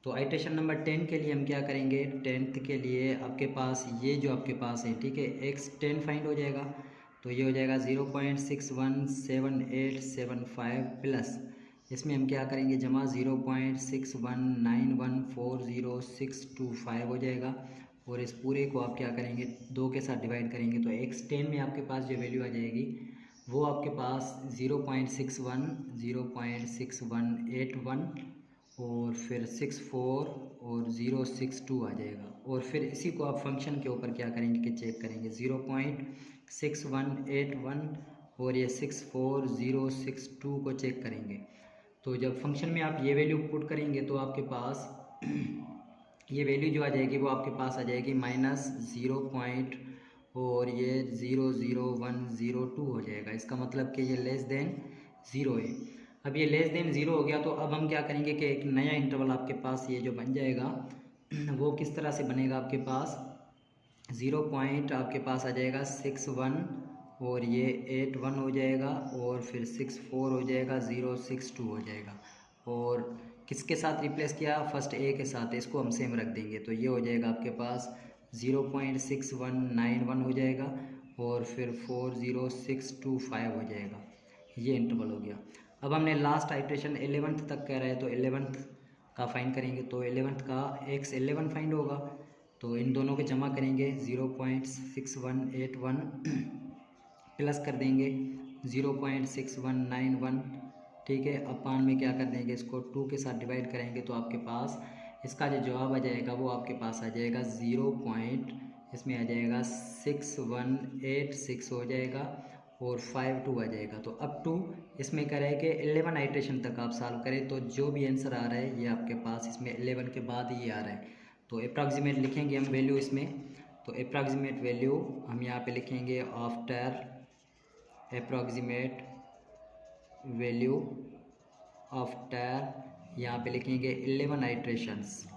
Speaker 1: तो आइट्रेशन नंबर 10 के लिए हम क्या करेंगे, 10th के लिए आपके पास ये जो आपके पास है, ठीक है, x10 फाइंड हो जाएगा। तो ये हो जाएगा 0.617875 प्लस इसमें हम क्या करेंगे जमा 0.619140,625 हो जाएगा। और इस पूरे को आप क्या करेंगे 2 के साथ डिवाइड करेंगे। तो x10 में आपके पास जो वैल्यू आ जाएगी वो आपके पास 0.61 और फिर 64 और 062 आ जाएगा। और फिर इसी को आप फंक्शन के ऊपर क्या करेंगे कि चेक करेंगे 0.6181 और ये 64062 को चेक करेंगे। तो जब फंक्शन में आप ये वैल्यू पुट करेंगे तो आपके पास ये वैल्यू जो आ जाएगी वो आपके पास आ जाएगी -0 और ये 00102 हो जाएगा। इसका मतलब कि ये लेस देन 0 है। अब ये लेस देन 0 हो गया। तो अब हम क्या करेंगे कि एक नया इंटरवल आपके पास ये जो बन जाएगा वो किस तरह से बनेगा, आपके पास 0 पॉइंट आपके पास आ जाएगा 61 और ये 81 हो जाएगा और फिर 64 हो जाएगा, 062 हो जाएगा। और किसके साथ रिप्लेस किया, फर्स्ट ए के साथ, इसको हम सेम रख देंगे। तो ये हो जाएगा आपके पास 0.6191 हो जाएगा और फिर 40625 हो जाएगा। ये इंटरवल हो गया। अब हमने लास्ट आइट्रेशन 11th तक कह रहा है तो 11th का फाइंड करेंगे। तो 11th का x11 फाइंड होगा। तो इन दोनों के जमा करेंगे 0.6181 प्लस कर देंगे 0.6191, ठीक है, अपान में क्या कर देंगे इसको 2 के साथ डिवाइड करेंगे। तो आपके पास इसका जो जवाब आ जाएगा वो आपके पास आ जाएगा 0. इसमें आ जाएगा 6186 हो जाएगा और 52 आ जाएगा। तो अप टू इसमें करें कि 11 आइट्रेशन तक आप सॉल्व करें तो जो भी आंसर आ रहा है ये आपके पास इसमें 11 के बाद ही आ रहा है। तो अप्रॉक्सीमेट लिखेंगे हम वैल्यू इसमें। तो अप्रॉक्सीमेट वैल्यू हम यहाँ पे लिखेंगे आफ्टर अप्रॉक्सीमेट वैल्यू आफ्टर, यहाँ पे लिखेंगे 11 आइट्रेशंस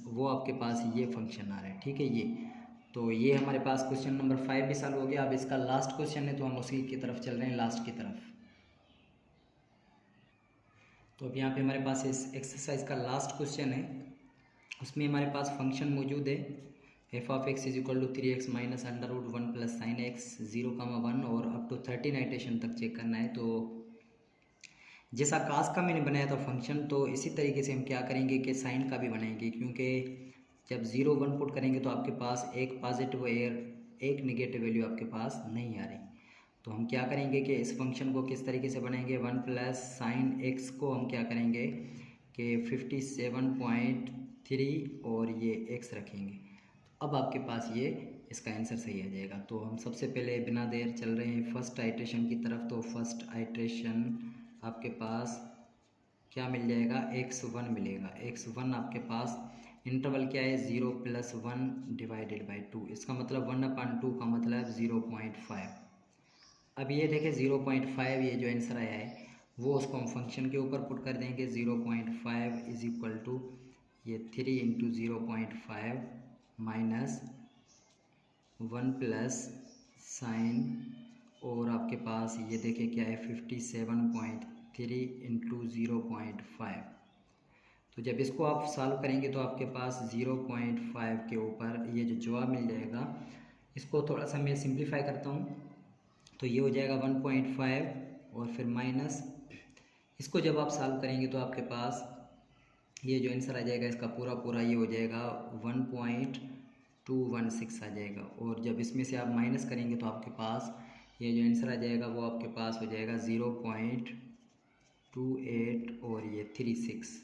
Speaker 1: वो आपके पास ये फंक्शन आ रहा है, ठीक है। ये तो ये हमारे पास क्वेश्चन नंबर 5 भी सॉल्व हो गया। अब इसका लास्ट क्वेश्चन है तो हम उसी की तरफ चल रहे हैं, लास्ट की तरफ। तो अब यहाँ पे हमारे पास इस एक्सरसाइज का लास्ट क्वेश्चन है। उसमें हमारे पास फंक्शन मौजूद है f(x) = 3x - √1 + sin x 0,1 और अप टू 13 आइट्रेशन तक चेक करना है। तो जैसा कास का मैंने बनाया था फंक्शन, तो इसी तरीके से हम क्या करेंगे कि साइन का भी बनाएंगे, क्योंकि जब 0 1 पुट करेंगे तो आपके पास एक पॉजिटिव और एक नेगेटिव वैल्यू आपके पास नहीं आ रही। तो हम क्या करेंगे कि इस फंक्शन को किस तरीके से बनाएंगे, 1 + sin x को हम क्या करेंगे कि 57.3 और ये x रखेंगे। अब आपके पास ये इसका आंसर सही आ जाएगा। तो हम सबसे पहले बिना देर चल रहे हैं फर्स्ट आइट्रेशन की तरफ। तो फर्स्ट आइट्रेशन आपके पास क्या मिल जाएगा, x1 मिलेगा। x1 आपके पास इंटरवल क्या है, 0 + 1 / 2, इसका मतलब 1/2 का मतलब 0.5। अब ये देखें 0.5 ये जो आंसर आया है वो उसको हम फंक्शन के ऊपर पुट कर देंगे। 0.5 = ये 3 × 0.5 -1 + sin, और आपके पास ये देखें क्या है 57.3 × 0.5। तो जब इसको आप सॉल्व करेंगे तो आपके पास 0.5 के ऊपर ये जो जवाब मिल जाएगा। इसको थोड़ा सा मैं सिंप्लीफाई करता हूँ। तो ये हो जाएगा 1.5 और फिर माइनस, इसको जब आप सॉल्व करेंगे तो आपके पास ये जो आंसर आ जाएगा इसका पूरा ये हो जाएगा 1.216 आ जाएगा। और जब इसमें से आप माइनस करेंगे तो आपके पास ये जो आंसर आ जाएगा वो आपके पास हो जाएगा 0.28 और ये 36।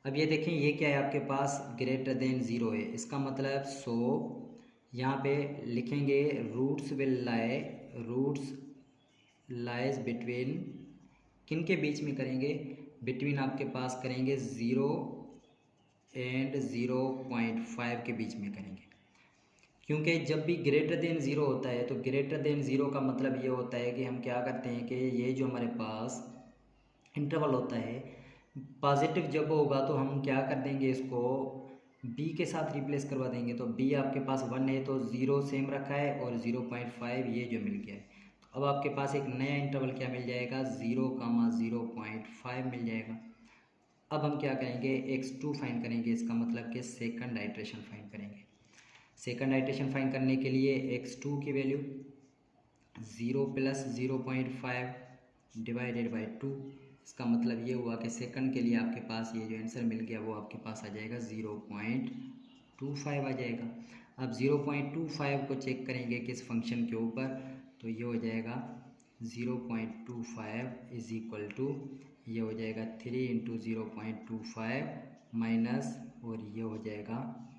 Speaker 1: अब ये देखें ये क्या है, आपके पास ग्रेटर देन 0 है, इसका मतलब सो यहाँ पे लिखेंगे रूट्स लाइज बिटवीन, किन के बीच में करेंगे, बिटवीन आपके पास करेंगे 0 और 0.5 के बीच में करेंगे। क्योंकि जब भी ग्रेटर देन ज़ीरो होता है तो ग्रेटर देन ज़ीरो का मतलब ये होता है कि हम क्या करते हैं कि ये जो हमारे पास इंटरवल होता है पॉजिटिव जब होगा तो हम क्या कर देंगे, इसको बी के साथ रिप्लेस करवा देंगे। तो बी आपके पास 1 है तो ज़ीरो सेम रखा है और 0.5 ये जो मिल गया है। तो अब आपके पास एक नया इंटरवल क्या मिल जाएगा, 0,0.5 मिल जाएगा। अब हम क्या करेंगे, x2 फाइंड करेंगे, इसका मतलब कि सेकंड आइट्रेशन फाइंड करेंगे। सेकंड आइट्रेशन फाइंड करने के लिए x2 की वैल्यू 0 + 0.5 डिवाइडेड बाई 2। इसका मतलब ये हुआ कि सेकंड के लिए आपके पास ये जो आंसर मिल गया वो आपके पास आ जाएगा 0.25 आ जाएगा। अब 0.25 को चेक करेंगे किस फंक्शन के ऊपर, तो ये हो जाएगा 0.25 इज इक्वल टू ये हो जाएगा 3 × 0.25 माइनस और ये हो जाएगा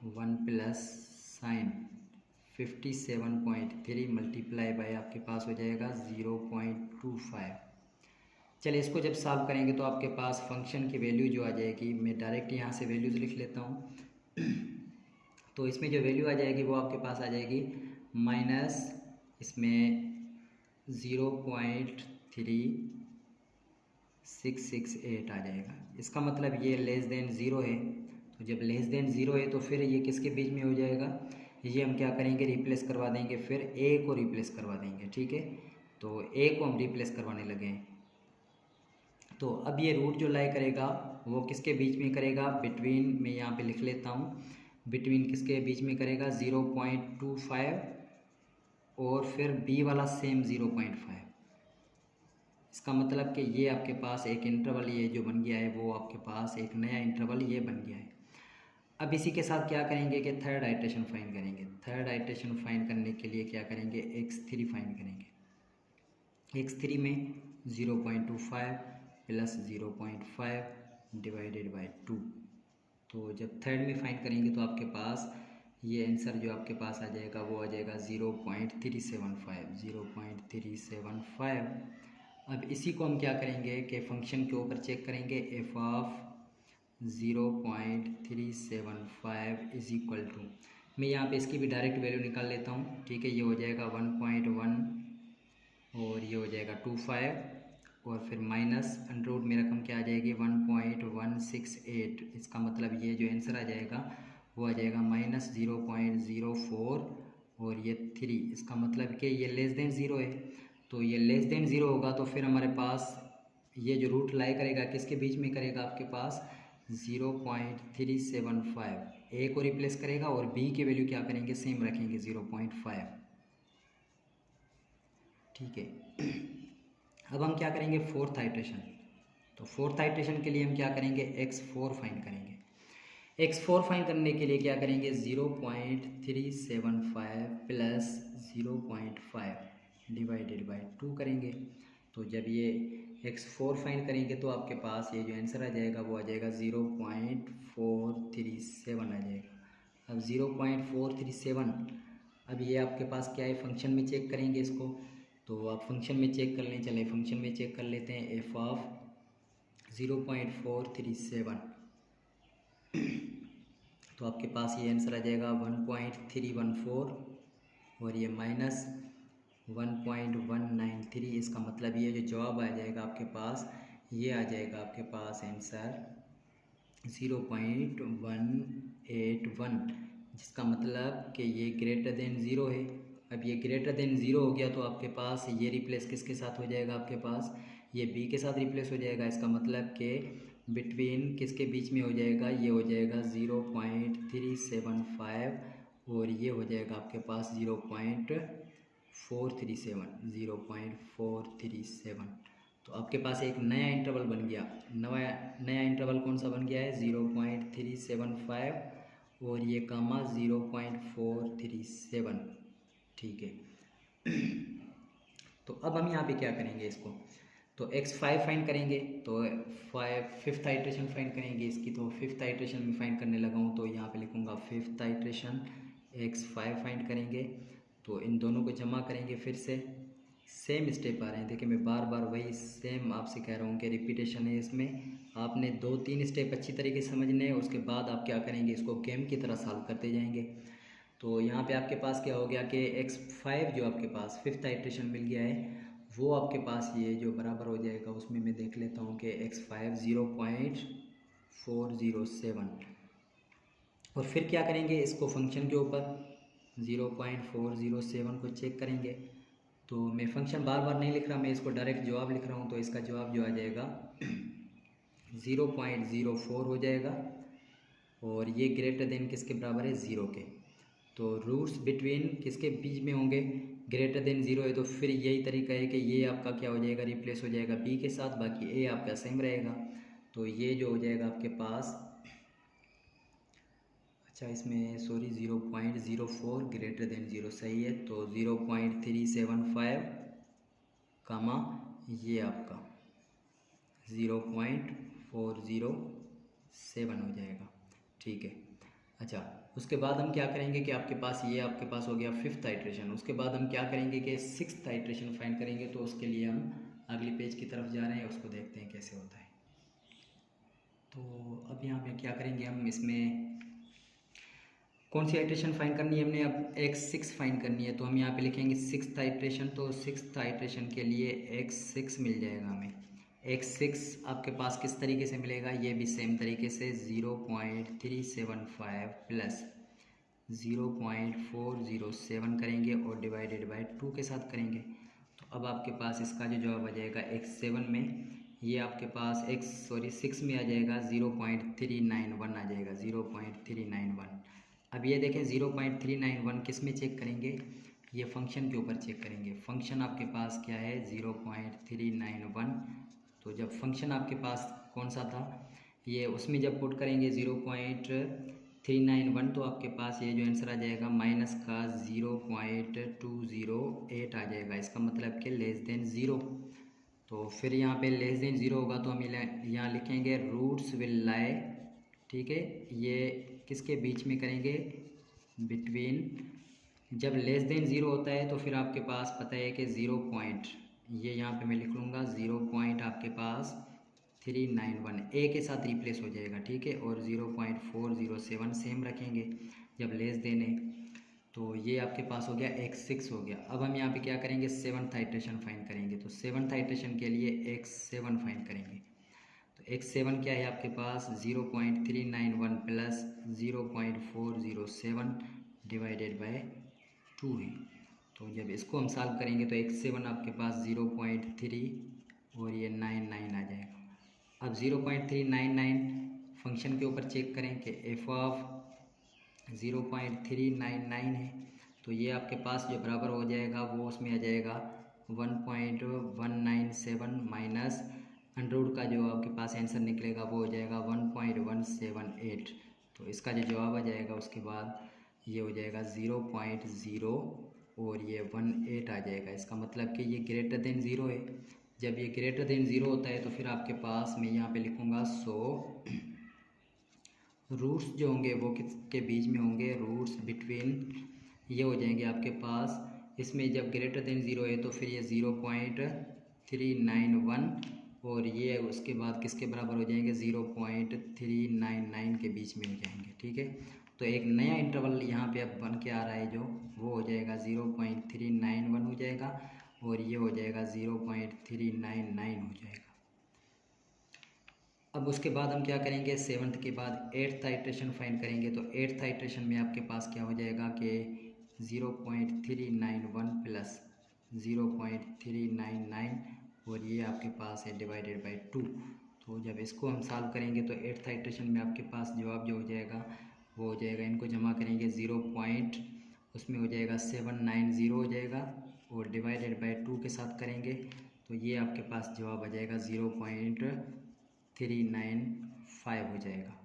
Speaker 1: 1 प्लस साइन 57.3 मल्टीप्लाई बाय आपके पास हो जाएगा 0.25। चलिए इसको जब सॉल्व करेंगे तो आपके पास फंक्शन की वैल्यू जो आ जाएगी, मैं डायरेक्ट यहाँ से वैल्यूज़ लिख लेता हूँ। तो इसमें जो वैल्यू आ जाएगी वो आपके पास आ जाएगी माइनस इसमें 0.3668 आ जाएगा। इसका मतलब ये लेस देन ज़ीरो है। तो जब लेस देन ज़ीरो है तो फिर ये किसके बीच में हो जाएगा, ये हम क्या करेंगे, रिप्लेस करवा देंगे, फिर ए को रिप्लेस करवा देंगे। ठीक है, तो ए को हम रिप्लेस करवाने लगे हैं। तो अब ये रूट जो लाई करेगा वो किसके बीच में करेगा, बिटवीन, मैं यहाँ पे लिख लेता हूँ, बिटवीन किसके बीच में करेगा 0.25 और फिर बी वाला सेम 0.5। इसका मतलब कि ये आपके पास एक इंटरवल ये जो बन गया है वो आपके पास एक नया इंटरवल ये बन गया है। अब इसी के साथ क्या करेंगे कि थर्ड आइट्रेशन फाइंड करेंगे। थर्ड आइट्रेशन फाइंड करने के लिए क्या करेंगे, x3 फाइंड करेंगे। x3 में 0.25 + 0.5 डिवाइडेड बाई 2। तो जब थर्ड में फाइंड करेंगे तो आपके पास ये आंसर जो आपके पास आ जाएगा वो आ जाएगा 0.375। अब इसी को हम क्या करेंगे कि फंक्शन के ऊपर चेक करेंगे, f of 0.375 is equal to, मैं यहाँ पे इसकी भी डायरेक्ट वैल्यू निकाल लेता हूँ। ठीक है, ये हो जाएगा 1.1 और ये हो जाएगा 25 और फिर माइनस अंडर में रकम क्या आ जाएगी 1.168। इसका मतलब ये जो आंसर आ जाएगा वो आ जाएगा -0.04 और ये 3। इसका मतलब कि ये लेस देन ज़ीरो है। तो ये लेस देन ज़ीरो होगा तो फिर हमारे पास ये जो रूट लाई करेगा किसके बीच में करेगा, आपके पास 0.375 ए को रिप्लेस करेगा और बी की वैल्यू क्या करेंगे, सेम रखेंगे 0.5। ठीक है, अब हम क्या करेंगे फोर्थ आइट्रेशन। तो फोर्थ आइट्रेशन के लिए हम क्या करेंगे, x4 फाइंड करेंगे। x4 फाइंड करने के लिए क्या करेंगे, 0.375 + 0.5 डिवाइडेड बाई 2 करेंगे। तो जब ये x4 फाइंड करेंगे तो आपके पास ये जो आंसर आ जाएगा वो आ जाएगा 0.437 आ जाएगा। अब 0.437, अब ये आपके पास क्या है, फंक्शन में चेक करेंगे इसको। तो आप फंक्शन में चेक कर लें, चले फंक्शन में चेक कर लेते हैं। f ऑफ 0.437 तो आपके पास ये आंसर आ जाएगा 1.314 और ये माइनस 1.193। इसका मतलब ये जो जवाब आ जाएगा आपके पास, ये आ जाएगा आपके पास आंसर 0.181, जिसका मतलब कि ये ग्रेटर देन ज़ीरो है। अब ये ग्रेटर देन ज़ीरो हो गया तो आपके पास ये रिप्लेस किसके साथ हो जाएगा, आपके पास ये बी के साथ रिप्लेस हो जाएगा। इसका मतलब कि बिटवीन किसके बीच में हो जाएगा, ये हो जाएगा 0.375 और ये हो जाएगा आपके पास 0.437। तो आपके पास एक नया इंटरवल बन गया। नया इंटरवल कौन सा बन गया है, 0.375 और ये कामा 0.437। ठीक है, तो अब हम यहाँ पे क्या करेंगे इसको, तो x5 फाइंड करेंगे। तो फिफ्थ आइट्रेशन फाइंड करेंगे इसकी। तो फिफ्थ आइट्रेशन में फाइंड करने लगा हूँ तो यहाँ पे लिखूँगा फिफ्थ आइट्रेशन x5 फाइंड करेंगे। तो इन दोनों को जमा करेंगे फिर से, सेम स्टेप आ रहे हैं। देखिए मैं बार बार वही सेम आपसे कह रहा हूँ कि रिपीटेशन है इसमें। आपने 2-3 स्टेप अच्छी तरीके से समझने हैं, उसके बाद आप क्या करेंगे, इसको गेम की तरह सॉल्व करते जाएंगे। तो यहाँ पे आपके पास क्या हो गया कि x5 जो आपके पास 5th आइट्रेशन मिल गया है, वो आपके पास ये जो बराबर हो जाएगा, उसमें मैं देख लेता हूँ कि x5 0.407। और फिर क्या करेंगे, इसको फंक्शन के ऊपर 0.407 को चेक करेंगे। तो मैं फंक्शन बार बार नहीं लिख रहा, मैं इसको डायरेक्ट जवाब लिख रहा हूँ। तो इसका जवाब जो आ जाएगा 0.04 हो जाएगा, और ये ग्रेटर देन किसके बराबर है, 0 के। तो रूट्स बिटवीन किसके बीच में होंगे, ग्रेटर देन 0 है, तो फिर यही तरीका है कि ये आपका क्या हो जाएगा, रिप्लेस हो जाएगा b के साथ, बाकी a आपका सेम रहेगा। तो ये जो हो जाएगा आपके पास, अच्छा इसमें सॉरी 0.04 ग्रेटर देन 0 सही है, तो 0.375 कामा ये आपका 0.407 हो जाएगा, ठीक है। अच्छा उसके बाद हम क्या करेंगे कि आपके पास ये आपके पास हो गया 5th आइट्रेशन। उसके बाद हम क्या करेंगे कि 6th आइट्रेशन फाइंड करेंगे। तो उसके लिए हम अगली पेज की तरफ जा रहे हैं, उसको देखते हैं कैसे होता है। तो अब यहाँ पे क्या करेंगे, हम इसमें कौन सी आइट्रेशन फाइंड करनी है, हमने अब x6 फाइंड करनी है। तो हम यहाँ पे लिखेंगे 6th आइट्रेशन। तो 6th आइट्रेशन के लिए x6 मिल जाएगा हमें। x6 आपके पास किस तरीके से मिलेगा, ये भी सेम तरीके से 0.375 प्लस 0.407 करेंगे और डिवाइडेड बाय 2 के साथ करेंगे। तो अब आपके पास इसका जो जवाब आ जाएगा x7 में, ये आपके पास 6 में आ जाएगा 0.391 आ जाएगा, 0.391। अब ये देखें 0.391 किस में चेक करेंगे, ये फंक्शन के ऊपर चेक करेंगे। फंक्शन आपके पास क्या है 0.391। तो जब फंक्शन आपके पास कौन सा था, ये उसमें जब पुट करेंगे 0.391, तो आपके पास ये जो आंसर आ जाएगा माइनस का 0.208 आ जाएगा। इसका मतलब कि लेस देन 0। तो फिर यहाँ पे लेस देन 0 होगा तो हम यहाँ लिखेंगे रूट्स विल लाई, ठीक है, ये किसके बीच में करेंगे, बिटवीन। जब लेस देन 0 होता है तो फिर आपके पास पता है कि 0 पॉइंट, ये यहाँ पे मैं लिख लूँगा 0 पॉइंट आपके पास 391 ए के साथ रिप्लेस हो जाएगा, ठीक है। और 0.407 सेम रखेंगे जब लेस देन है। तो ये आपके पास हो गया x6 हो गया। अब हम यहाँ पे क्या करेंगे, 7th आइट्रेशन फाइंड करेंगे। तो 7th आइट्रेशन के लिए x7 फाइंड करेंगे। तो x7 क्या है आपके पास 0.391 प्लस 0.407 डिवाइडेड बाय 2 है। तो जब इसको हम सॉल्व करेंगे तो x7 आपके पास 0.3 और ये 99 आ जाएगा। अब 0.399 फंक्शन के ऊपर चेक करें कि f ऑफ 0.399 है, तो ये आपके पास जो बराबर हो जाएगा वो उसमें आ जाएगा 1.197 माइनस अंडरवुड का जो आपके पास आंसर निकलेगा वो हो जाएगा 1.178। तो इसका जो जवाब आ जाएगा उसके बाद ये हो जाएगा 0.0 और ये 18 आ जाएगा। इसका मतलब कि ये ग्रेटर देन 0 है। जब ये ग्रेटर देन 0 होता है तो फिर आपके पास मैं यहाँ पे लिखूँगा 100 रूट्स जो होंगे वो किसके बीच में होंगे, रूट्स बिटवीन, ये हो जाएंगे आपके पास। इसमें जब ग्रेटर देन 0 है तो फिर ये 0.391 और ये उसके बाद किसके बराबर हो जाएंगे 0.399 के बीच में हो जाएंगे, ठीक है। तो एक नया इंटरवल यहाँ पे अब बन के आ रहा है जो वो हो जाएगा 0.391 हो जाएगा और ये हो जाएगा 0.399 हो जाएगा। अब उसके बाद हम क्या करेंगे, 7th के बाद 8th आइट्रेशन फाइंड करेंगे। तो 8th आइट्रेशन में आपके पास क्या हो जाएगा कि 0.391 प्लस 0.399 और ये आपके पास है डिवाइडेड बाय 2। तो जब इसको हम सॉल्व करेंगे तो 8th आइट्रेशन में आपके पास जवाब जो हो जाएगा वो हो जाएगा, इनको जमा करेंगे 0 पॉइंट उसमें हो जाएगा 790 हो जाएगा और डिवाइडेड बाय 2 के साथ करेंगे तो ये आपके पास जवाब आ जाएगा 0.395 हो जाएगा।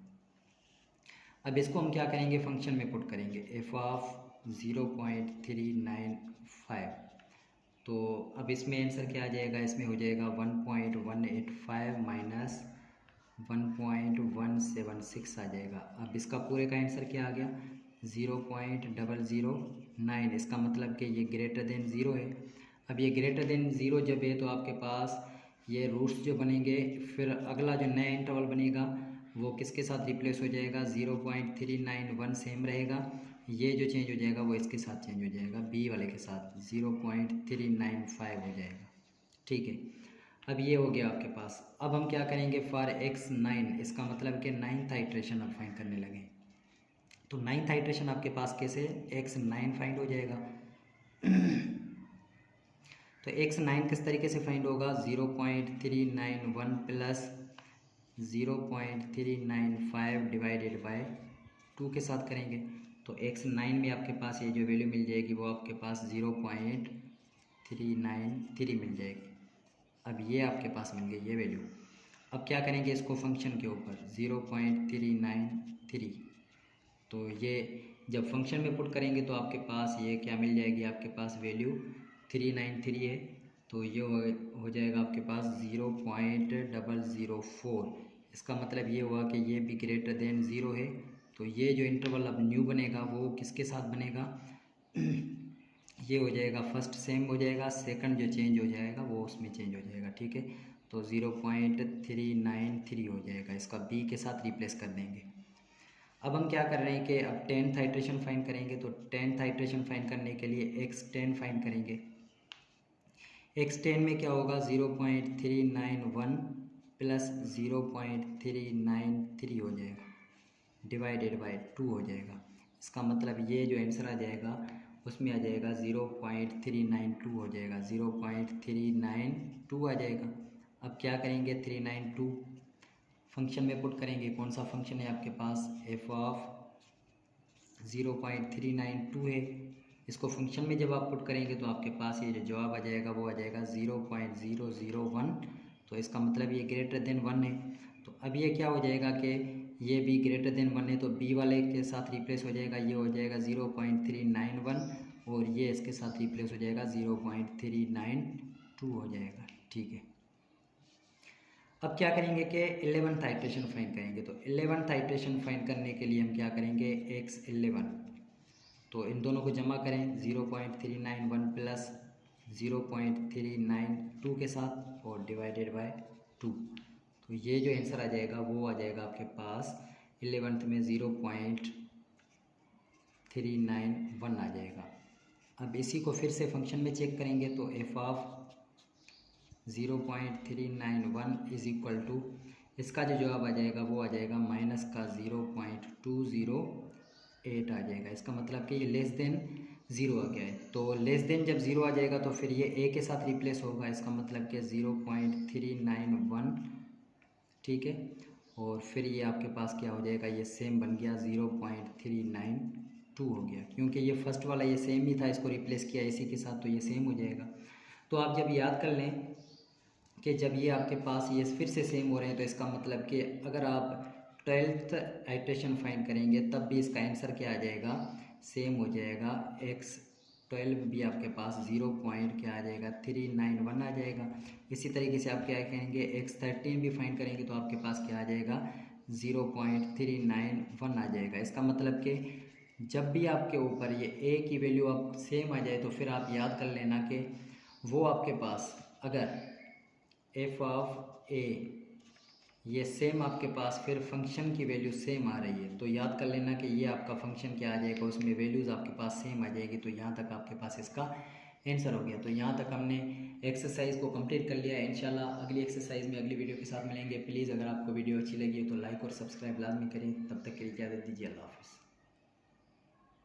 Speaker 1: अब इसको हम क्या करेंगे, फंक्शन में पुट करेंगे f ऑफ 0.395। तो अब इसमें आंसर क्या आ जाएगा, इसमें हो जाएगा 1.185 माइनस 1.176 आ जाएगा। अब इसका पूरे का आंसर क्या आ गया 0.009। इसका मतलब कि ये ग्रेटर देन 0 है। अब ये ग्रेटर देन 0 जब है तो आपके पास ये रूट्स जो बनेंगे, फिर अगला जो नया इंटरवल बनेगा वो किसके साथ रिप्लेस हो जाएगा, 0.391 सेम रहेगा। ये जो चेंज हो जाएगा वो इसके साथ चेंज हो जाएगा, बी वाले के साथ 0.395 हो जाएगा। ठीक है, अब ये हो गया आपके पास। अब हम क्या करेंगे, फॉर x9, इसका मतलब कि 9th आइट्रेशन आप फाइंड करने लगे। तो 9th आइट्रेशन आपके पास कैसे, x9 फाइंड हो जाएगा। तो x9 किस तरीके से फाइंड होगा, 0.391 प्लस 0.395 डिवाइडेड बाय 2 के साथ करेंगे। तो x9 में आपके पास ये जो वैल्यू मिल जाएगी वो आपके पास 0.393 मिल जाएगी। अब ये आपके पास मिल गई ये वैल्यू। अब क्या करेंगे इसको फंक्शन के ऊपर 0.393, तो ये जब फंक्शन में पुट करेंगे तो आपके पास ये क्या मिल जाएगी, आपके पास वैल्यू 393 है, तो ये हो जाएगा आपके पास 0.004। इसका मतलब ये हुआ कि ये भी ग्रेटर देन 0 है। तो ये जो इंटरवल अब न्यू बनेगा वो किसके साथ बनेगा, ये हो जाएगा फर्स्ट सेम हो जाएगा, सेकंड जो चेंज हो जाएगा वो उसमें चेंज हो जाएगा। ठीक है, तो 0.393 हो जाएगा, इसका बी के साथ रिप्लेस कर देंगे। अब हम क्या कर रहे हैं कि अब 10th आइट्रेशन फाइंड करेंगे। तो 10th आइट्रेशन फाइंड करने के लिए x10 फाइंड करेंगे। x10 में क्या होगा, 0.391 प्लस 0.393 हो जाएगा डिवाइडेड बाय 2 हो जाएगा। इसका मतलब ये जो आंसर आ जाएगा उसमें आ जाएगा 0.392 हो जाएगा, 0.392 आ जाएगा। अब क्या करेंगे, 392 फंक्शन में पुट करेंगे। कौन सा फंक्शन है आपके पास, f ऑफ 0.392 है। इसको फंक्शन में जब आप पुट करेंगे तो आपके पास ये जो जवाब आ जाएगा वो आ जाएगा 0.001। तो इसका मतलब ये ग्रेटर देन 1 है। तो अब ये क्या हो जाएगा कि ये भी ग्रेटर देन 1 है, तो बी वाले के साथ रिप्लेस हो जाएगा, ये हो जाएगा 0.391 और ये इसके साथ रिप्लेस हो जाएगा 0.392 हो जाएगा। ठीक है, अब क्या करेंगे कि 11th आइट्रेशन फाइंड करेंगे। तो 11th आइट्रेशन फाइंड करने के लिए हम क्या करेंगे, x11, तो इन दोनों को जमा करें 0.391 प्लस 0.392 के साथ और डिवाइडेड बाय 2। तो ये जो आंसर आ जाएगा वो आ जाएगा आपके पास 11th में 0.391 आ जाएगा। अब इसी को फिर से फंक्शन में चेक करेंगे तो f of 0.391 is equal to, इसका जो जवाब आ जाएगा वो आ जाएगा माइनस का 0.208 आ जाएगा। इसका मतलब कि ये लेस देन 0 आ गया है। तो लेस देन जब 0 आ जाएगा तो फिर ये a के साथ रिप्लेस होगा, इसका मतलब कि 0.391। ठीक है, और फिर ये आपके पास क्या हो जाएगा, ये सेम बन गया 0.392 हो गया, क्योंकि ये फर्स्ट वाला ये सेम ही था, इसको रिप्लेस किया इसी के साथ तो ये सेम हो जाएगा। तो आप जब याद कर लें कि जब ये आपके पास ये फिर से सेम हो रहे हैं तो इसका मतलब कि अगर आप 12th आइट्रेशन फाइंड करेंगे तब भी इसका आंसर क्या आ जाएगा, सेम हो जाएगा। x12 भी आपके पास 0.391 आ जाएगा। इसी तरीके से आप क्या करेंगे, x13 भी फाइंड करेंगे तो आपके पास क्या आ जाएगा, 0.391 आ जाएगा। इसका मतलब कि जब भी आपके ऊपर ये a की वैल्यू आप सेम आ जाए तो फिर आप याद कर लेना कि वो आपके पास अगर f ऑफ a ये सेम आपके पास फिर फंक्शन की वैल्यू सेम आ रही है तो याद कर लेना कि ये आपका फंक्शन क्या आ जाएगा, उसमें वैल्यूज़ आपके पास सेम आ जाएगी। तो यहाँ तक आपके पास इसका आंसर हो गया। तो यहाँ तक हमने एक्सरसाइज को कंप्लीट कर लिया है। इंशाल्लाह अगली एक्सरसाइज में अगली वीडियो के साथ मिलेंगे। प्लीज़ अगर आपको वीडियो अच्छी लगी हो तो लाइक और सब्सक्राइब लाजमी करें। तब तक के लिए इजाज़त दीजिए, अल्लाह हाफ़िज़।